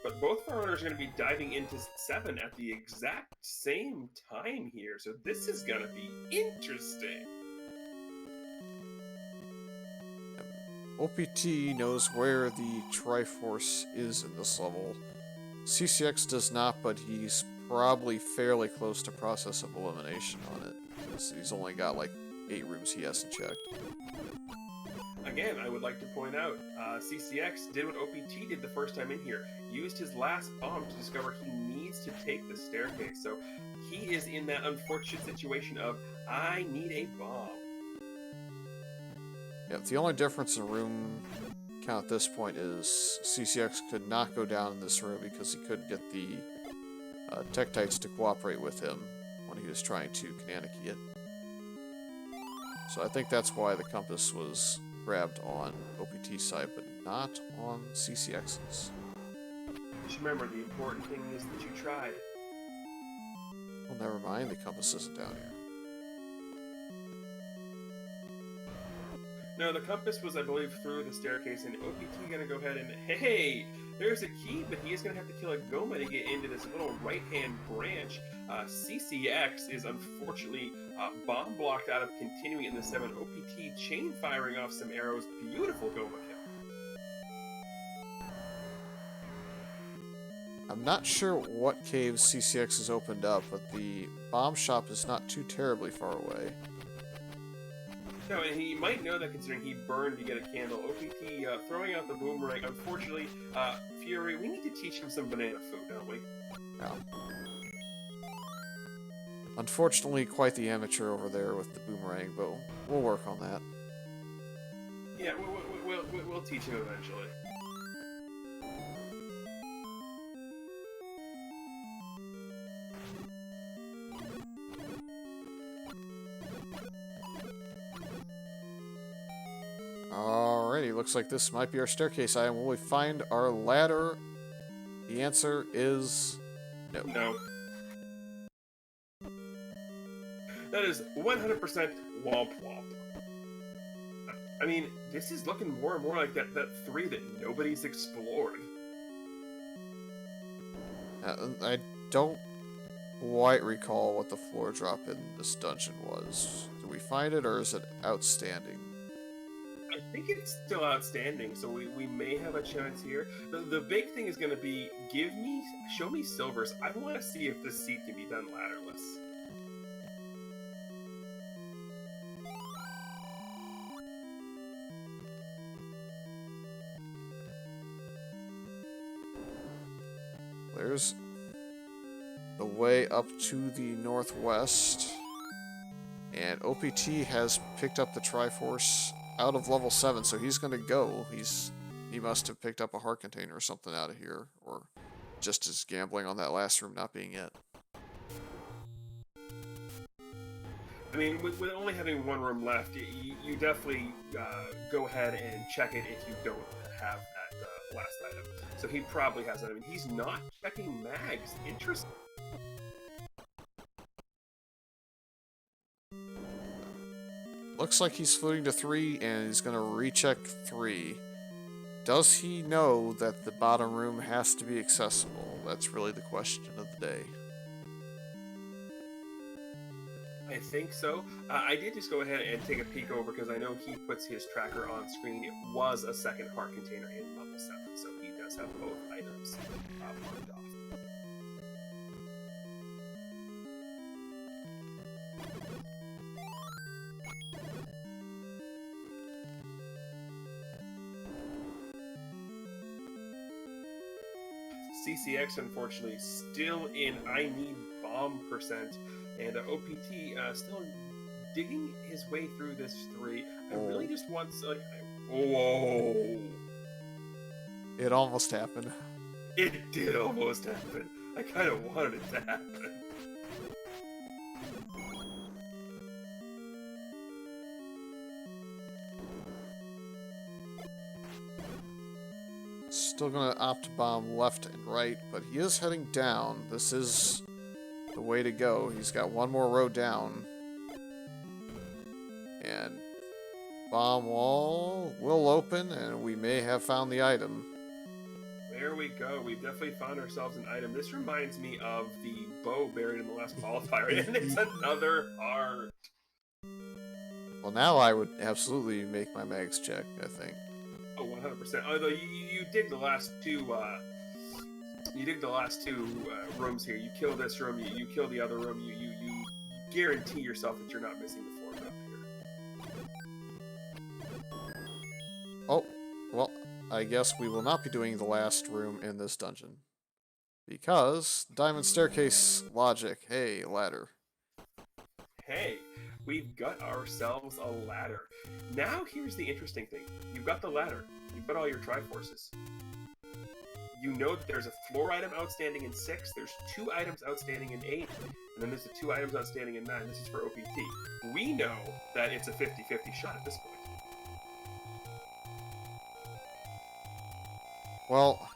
But both of our runners are going to be diving into 7 at the exact same time here, so this is going to be interesting. OPT knows where the Triforce is in this level. CCX does not, but he's probably fairly close to process of elimination on it. He's only got like 8 rooms he hasn't checked. Again, I would like to point out, CCX did what OPT did the first time in here. Used his last bomb to discover he needs to take the staircase. So he is in that unfortunate situation of, I need a bomb. Yeah, the only difference in room count at this point is CCX could not go down in this room because he couldn't get the Tektites to cooperate with him when he was trying to Kananaki it. So I think that's why the compass was grabbed on OPT's side, but not on CCX's. Just remember, the important thing is that you tried. Well, never mind, the compass isn't down here. No, the compass was, I believe, through the staircase, and OPT gonna go ahead and, hey, there's a key, but he is gonna have to kill a Goma to get into this little right-hand branch. CCX is unfortunately bomb blocked out of continuing in the 7. OPT chain firing off some arrows. Beautiful Goma kill. I'm not sure what caves CCX has opened up, but the bomb shop is not too terribly far away. No, and he might know that considering he burned to get a candle. OPT throwing out the boomerang. Unfortunately, Fury, we need to teach him some banana food, don't we? Yeah. Unfortunately, quite the amateur over there with the boomerang, but we'll work on that. Yeah, we'll teach him eventually. Alrighty, looks like this might be our staircase item. Will we find our ladder? The answer is no. No. That is 100% womp womp. I mean, this is looking more and more like that 3 that nobody's explored. I don't quite recall what the floor drop in this dungeon was. Did we find it, or is it outstanding? I think it's still outstanding, so we may have a chance here. The big thing is going to be, show me silvers. I want to see if this seat can be done ladderless. There's the way up to the northwest, and OPT has picked up the Triforce out of level 7, so he's gonna go. He must have picked up a heart container or something out of here, or just his gambling on that last room not being it. I mean, with only having 1 room left, you definitely go ahead and check it if you don't have that last item. So he probably has it. I mean, he's not checking mags. Interesting. Looks like he's fluting to 3, and he's going to recheck 3. Does he know that the bottom room has to be accessible? That's really the question of the day. I think so. I did just go ahead and take a peek over because I know he puts his tracker on screen. It was a second heart container in level 7, so he does have both items marked off. CCX, unfortunately, still in I need bomb percent, and OPT still digging his way through this 3. I really just want like, whoa! It almost happened. It did almost happen. I kind of wanted it to happen. Still gonna opt bomb left and right, but he is heading down. This is the way to go. He's got one more row down. And bomb wall will open, and we may have found the item. There we go. We've definitely found ourselves an item. This reminds me of the bow buried in the last qualifier, and it's another heart. Well, now I would absolutely make my mags check, I think. Oh, 100%. Although you dig the last two, rooms here. You kill this room, you kill the other room. You guarantee yourself that you're not missing the floor up here. Oh, well, I guess we will not be doing the last room in this dungeon. Because diamond staircase logic. Hey, ladder. Hey, we've got ourselves a ladder. Now here's the interesting thing. You've got the ladder. You've got all your Triforces. You know that there's a floor item outstanding in 6. There's 2 items outstanding in 8. And then there's the 2 items outstanding in 9. This is for OPT. We know that it's a 50-50 shot at this point. Well,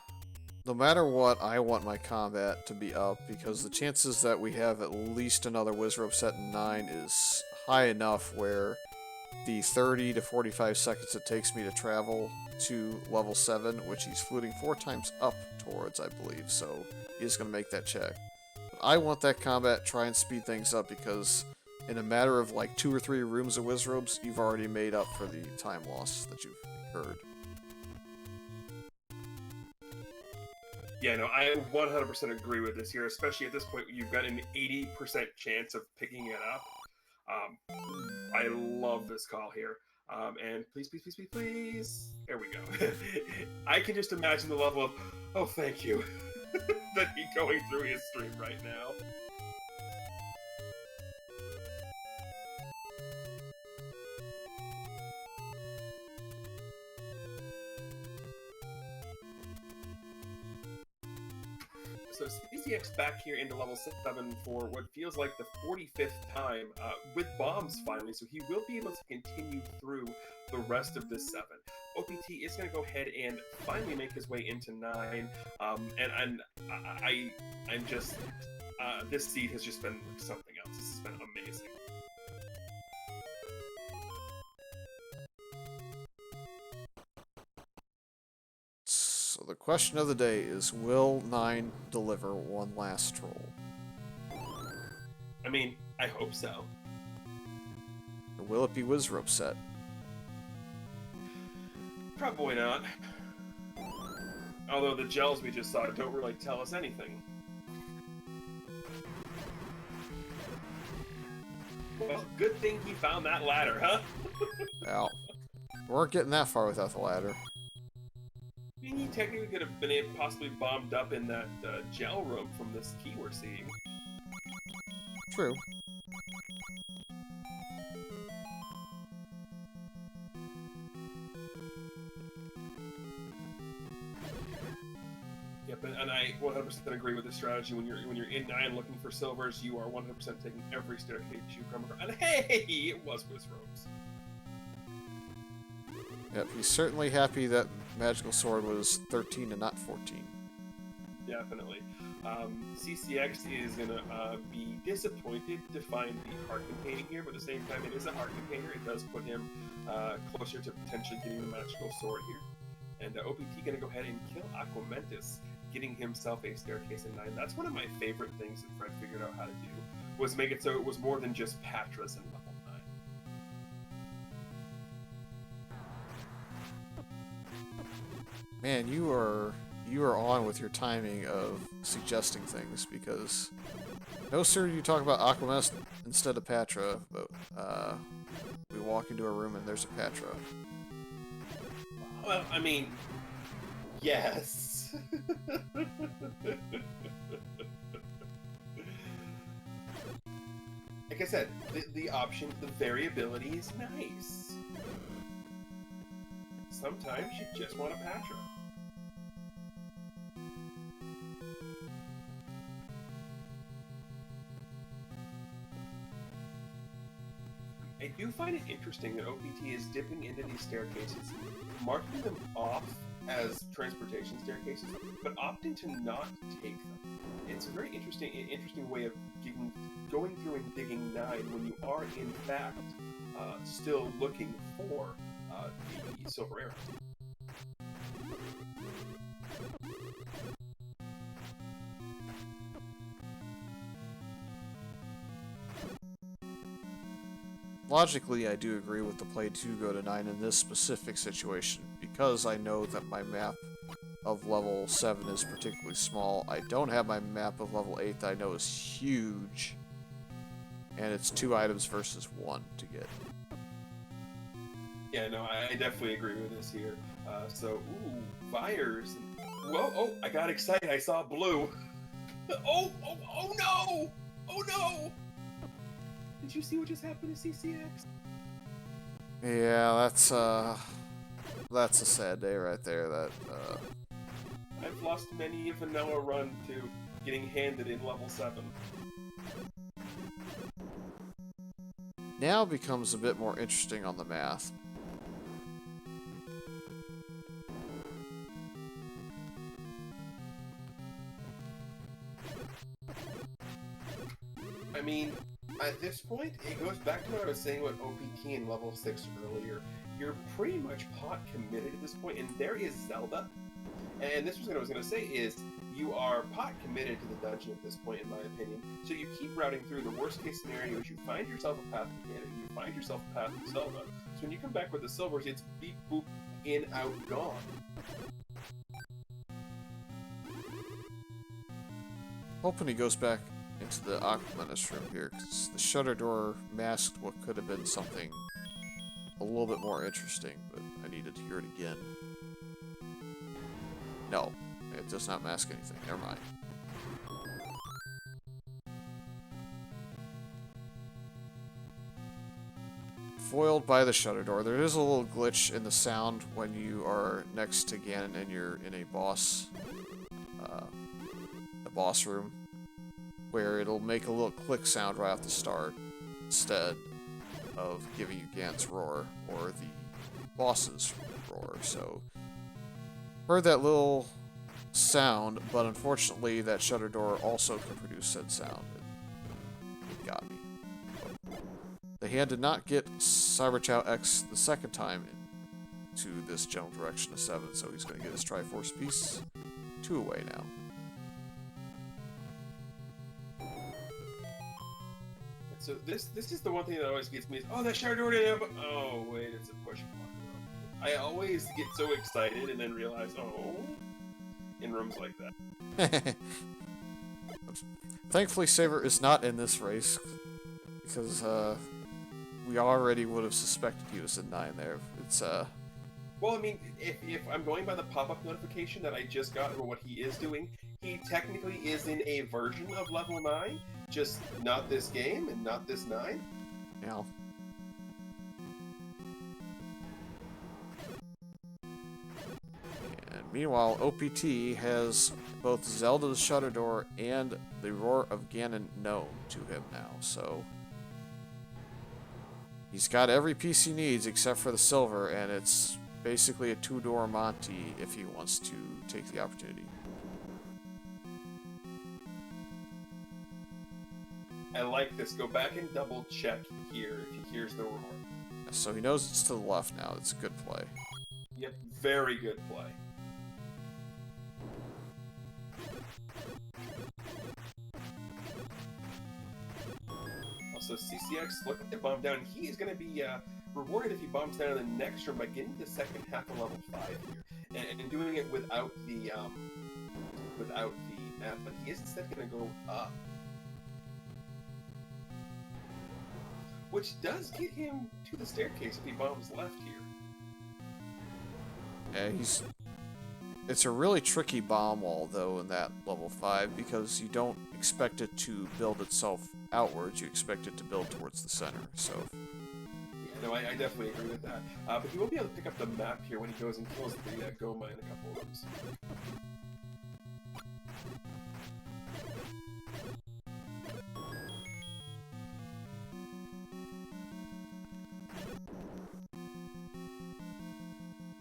no matter what, I want my combat to be up, because the chances that we have at least another Wizrobe set in 9 is high enough where the 30 to 45 seconds it takes me to travel to level 7, which he's fluting 4 times up towards, I believe, so he's going to make that check. But I want that combat, try and speed things up, because in a matter of like 2 or 3 rooms of Wizrobes, you've already made up for the time loss that you've incurred. Yeah, no, I 100% agree with this here, especially at this point. You've got an 80% chance of picking it up. I love this call here. And please, please, please, please, please. There we go. I can just imagine the level of, oh, thank you, that he's going through his stream right now. So CZX back here into level 7 for what feels like the 45th time with bombs finally, so he will be able to continue through the rest of this 7. OPT is going to go ahead and finally make his way into 9, and I'm just, this seed has just been something else. This has been amazing. So the question of the day is, will 9 deliver one last troll? I mean, I hope so. Or will it be Wizrobe set? Probably not. Although the gels we just saw don't really tell us anything. Well, good thing he found that ladder, huh? Well, we weren't getting that far without the ladder. I mean, he technically could have been possibly bombed up in that gel room from this key we're seeing. True. Yep, and I 100% agree with this strategy. When you're in 9 looking for silvers, you are 100% taking every staircase you come across. And hey, it was Wizrobes. Yep, he's certainly happy that magical sword was 13 and not 14. Definitely. CCX is going to be disappointed to find the heart container here, but at the same time, it is a heart container. It does put him closer to potentially getting the magical sword here. And OPT going to go ahead and kill Aquamentus, getting himself a staircase in 9. That's one of my favorite things that Fred figured out how to do, was make it so it was more than just Patras in level 9. Man, you are on with your timing of suggesting things, because no sooner do you talk about Aquamentus instead of Patra, but we walk into a room and there's a Patra. Well, I mean, yes. Like I said, the option, the variability is nice. Sometimes you just want a Patra. I do find it interesting that OPT is dipping into these staircases, marking them off as transportation staircases, but opting to not take them. It's a very interesting way of going through and digging 9 when you are, in fact, still looking for the silver arrow. Logically, I do agree with the play to go to 9 in this specific situation, because I know that my map of level 7 is particularly small. I don't have my map of level 8 that I know is huge, and it's 2 items versus 1 to get. Yeah, no, I definitely agree with this here. Ooh, fires. Whoa, oh, I got excited. I saw blue. Oh no! Oh no! Did you see what just happened to CCX? Yeah, that's a sad day right there. I've lost many a vanilla run to getting handed in level 7. Now becomes a bit more interesting on the math. I mean, at this point, it goes back to what I was saying about OPT in level 6 earlier. You're pretty much pot committed at this point, and there is Zelda. And this was what I was going to say is, you are pot committed to the dungeon at this point, in my opinion. So you keep routing through. The worst case scenario is you find yourself a path to Ganon, you find yourself a path to Zelda. So when you come back with the silvers, it's beep boop, in, out, gone. Hoping he goes back into the Aquamentus room here, because the shutter door masked what could have been something a little bit more interesting, but I needed to hear it again. No, it does not mask anything. Never mind. Foiled by the shutter door. There is a little glitch in the sound when you are next to Ganon and you're in a boss room, where it'll make a little click sound right off the start instead of giving you Ganon's roar or the boss's roar. So heard that little sound, but unfortunately that shutter door also can produce said sound. It got me. The hand did not get Cyber Chow X the second time into this general direction of 7, so he's going to get his Triforce piece 2 away now. So this is the one thing that always gets me is, oh, that shutter door didn't have, oh wait, it's a push block. I always get so excited and then realize, oh, in rooms like that. Thankfully, Saber is not in this race, because we already would have suspected he was in 9 there. It's Well, I mean, if I'm going by the pop-up notification that I just got for what he is doing, he technically is in a version of level 9, just not this game and not this 9. Yeah. And meanwhile, OPT has both Zelda the Shutter Door and the Roar of Ganon known to him now, so he's got every piece he needs except for the silver, and it's basically a two-door Monty if he wants to take the opportunity. I like this. Go back and double check here if he hears the roar. So he knows it's to the left now. It's a good play. Yep, very good play. Also, CCX looking to bomb down. He is going to be rewarded if he bombs down in the next room by getting the second half of level 5 here, and doing it without the map. But he is instead going to go up, which does get him to the staircase if he bombs left here. Yeah, it's a really tricky bomb wall, though, in that level 5, because you don't expect it to build itself outwards, you expect it to build towards the center, so... Yeah, no, I definitely agree with that. But he won't be able to pick up the map here when he goes and kills the Goma in a couple of rooms.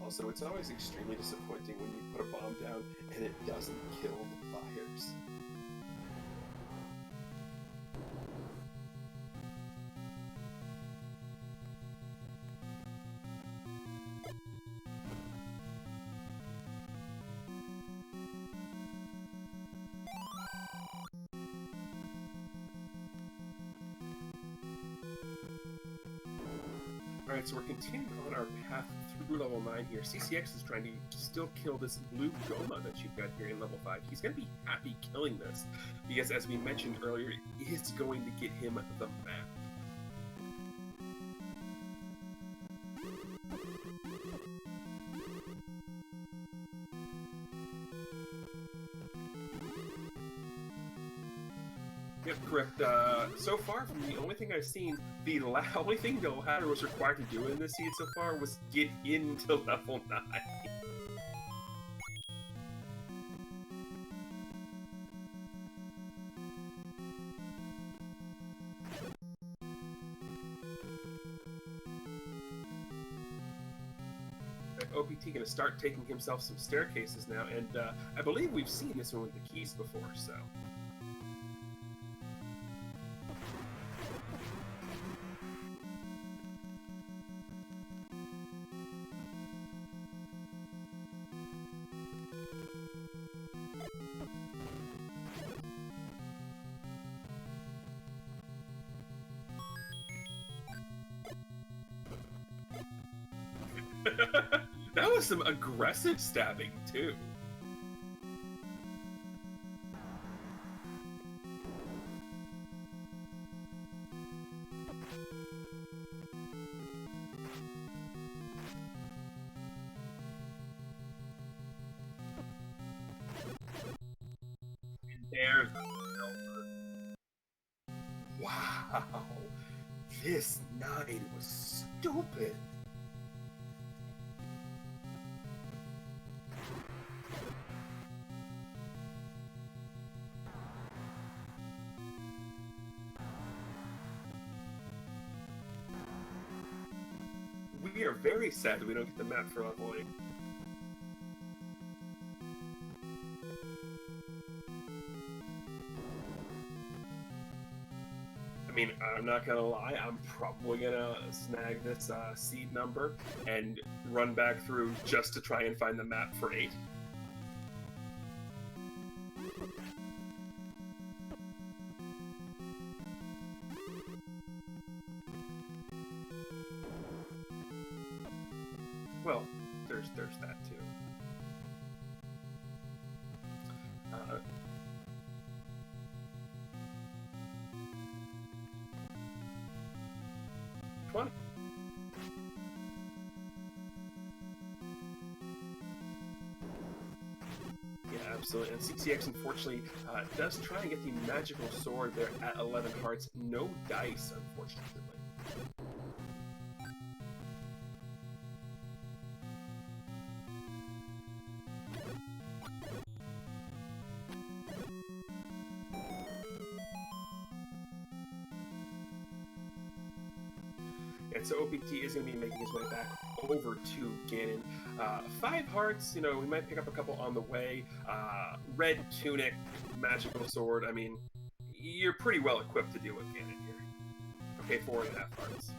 Also, it's always extremely disappointing when you put a bomb down and it doesn't kill the fires. Alright, so we're continuing on our path through level 9 here. CCX is trying to still kill this blue Goma that you've got here in level 5. He's going to be happy killing this, because as we mentioned earlier, it's going to get him the map. Yep, correct. So far, from the only thing I've seen, the only thing the ladder was required to do in this seed so far was get into level 9. OPT going to start taking himself some staircases now, and I believe we've seen this one with the keys before, so... That was some aggressive stabbing, too. And there's the Zelda. Wow. This 9 was stupid. We are very sad that we don't get the map for level 8. I mean, I'm not gonna lie, I'm probably gonna snag this seed number and run back through just to try and find the map for 8. Well, there's that too. Uh, Twenty. Yeah, absolutely. And CCX unfortunately does try and get the magical sword there at 11 hearts. No dice, unfortunately. And so OPT is going to be making his way back over to Ganon. 5 hearts, you know, we might pick up a couple on the way. Red tunic, magical sword. I mean, you're pretty well equipped to deal with Ganon here. Okay, 4.5 hearts.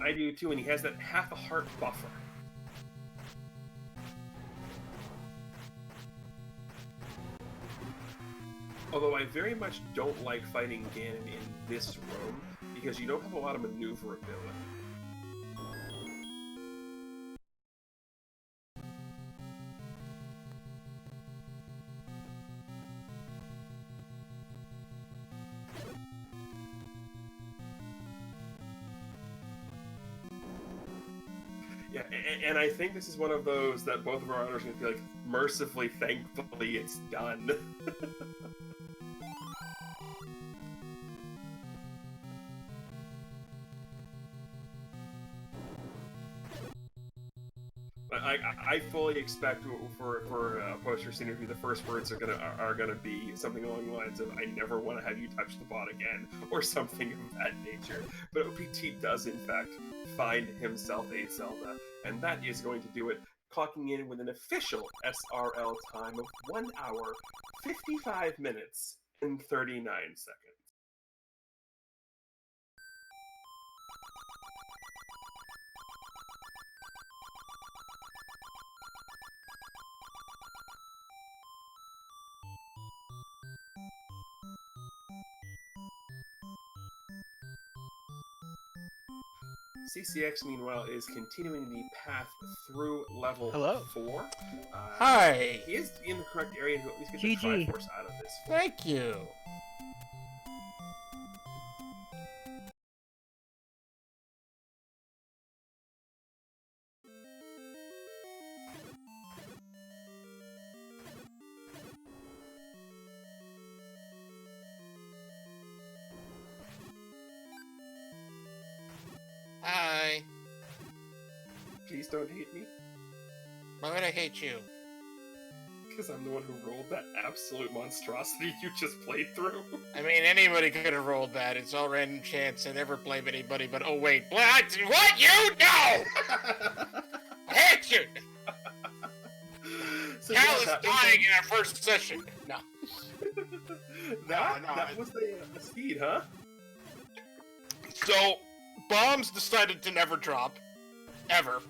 I do too, and he has that half a heart buffer. Although I very much don't like fighting Ganon in this room, because you don't have a lot of maneuverability. Yeah, and I think this is one of those that both of our owners are going to be like, mercifully, thankfully, it's done. I fully expect for post-race interview, the first words are gonna be something along the lines of "I never want to have you touch the bot again" or something of that nature. But OPT does in fact find himself a Zelda, and that is going to do it, clocking in with an official SRL time of 1 hour, 55 minutes, and 39 seconds. CCX, meanwhile, is continuing the path through level 4. Hi! He is in the correct area to at least get GG. the Triforce out of this. Thank you! Hi! Please don't hate me, Why would I hate you? because I'm the one who rolled that absolute monstrosity you just played through. I mean, anybody could have rolled that. It's all random chance. I never blame anybody, but oh wait, what? What? You? No! I hate you! So Cal yeah, is that was dying in our first session. No. that was the speed, huh? So, bombs decided to never drop. Ever.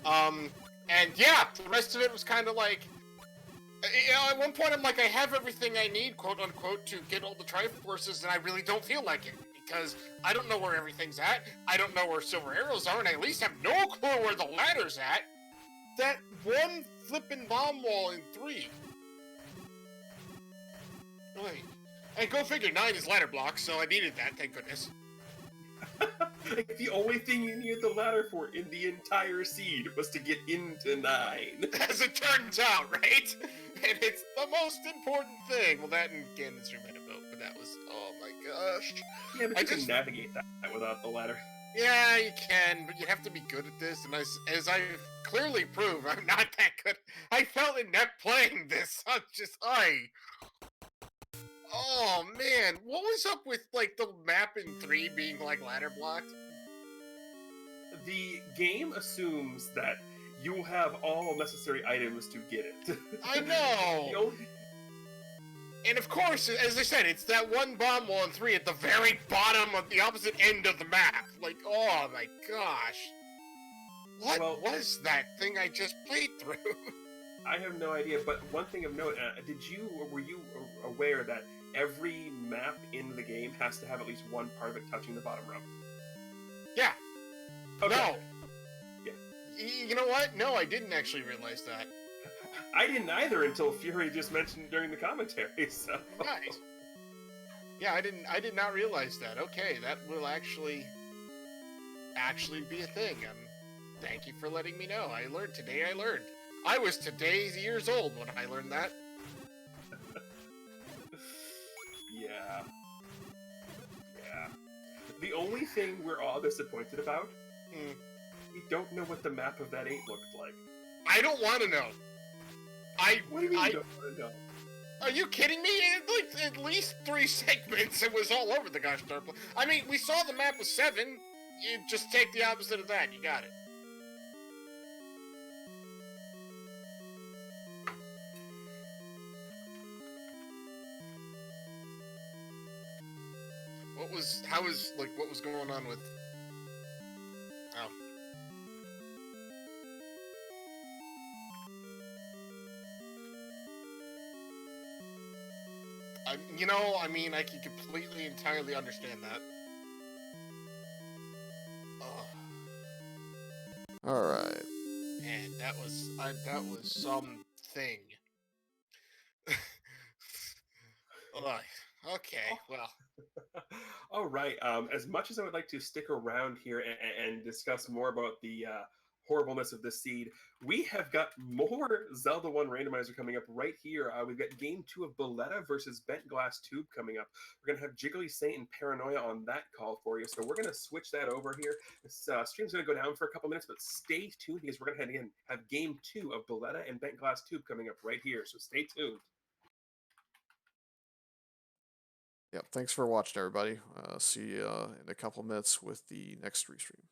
And yeah, the rest of it was kind of like... You know, at one point I'm like, I have everything I need, quote unquote, to get all the Triforces, and I really don't feel like it. Because I don't know where everything's at, I don't know where silver arrows are, and I at least have no clue where the ladder's at. That one flippin' bomb wall in 3. Wait. And go figure, 9 is ladder blocks, so I needed that, thank goodness. The only thing you needed the ladder for in the entire seed was to get into 9. As it turns out, right? And it's the most important thing. Well, that and Ganon's remain a boat, but that was, oh my gosh. Yeah, but I you can just- navigate that without the ladder. Yeah, you can, but you have to be good at this, and as I've clearly proved, I'm not that good. I felt inept playing this. I'm just, oh man, what was up with, like, the map in 3 being, like, ladder blocked? The game assumes that you will have all necessary items to get it. I know! The only- And of course, as I said, it's that one bomb wall in 3 at the very bottom of the opposite end of the map. Like, oh my gosh. What was that thing I just played through? I have no idea, but one thing of note, were you aware that every map in the game has to have at least one part of it touching the bottom row? Yeah. Okay. No. Yeah. You know what? No, I didn't actually realize that. I didn't either until Fury just mentioned during the commentary, so... Nice. Yeah, I did not realize that. Okay, that will actually be a thing. Thank you for letting me know. I learned today. I was today's years old when I learned that. Yeah. The only thing we're all disappointed about, Hmm. we don't know what the map of that 8 looked like. I don't want to know. What do you mean you don't want to know? Are you kidding me? Like at least 3 segments. It was all over the gosh darn place. I mean, we saw the map was 7. You just take the opposite of that. You got it. What was going on with? Oh. I mean, I can completely, entirely understand that. Oh, All right. man, that was something. Ugh. Okay, well, All right. As much as I would like to stick around here and discuss more about the horribleness of this seed, we have got more Zelda 1 randomizer coming up right here. We've got game 2 of Boletta versus Bent Glass Tube coming up. We're going to have Jiggly Saint and Paranoia on that call for you. So we're going to switch that over here. This stream's going to go down for a couple minutes, but stay tuned because we're going to have game 2 of Boletta and Bent Glass Tube coming up right here. So stay tuned. Yep. Thanks for watching, everybody. See you in a couple minutes with the next restream.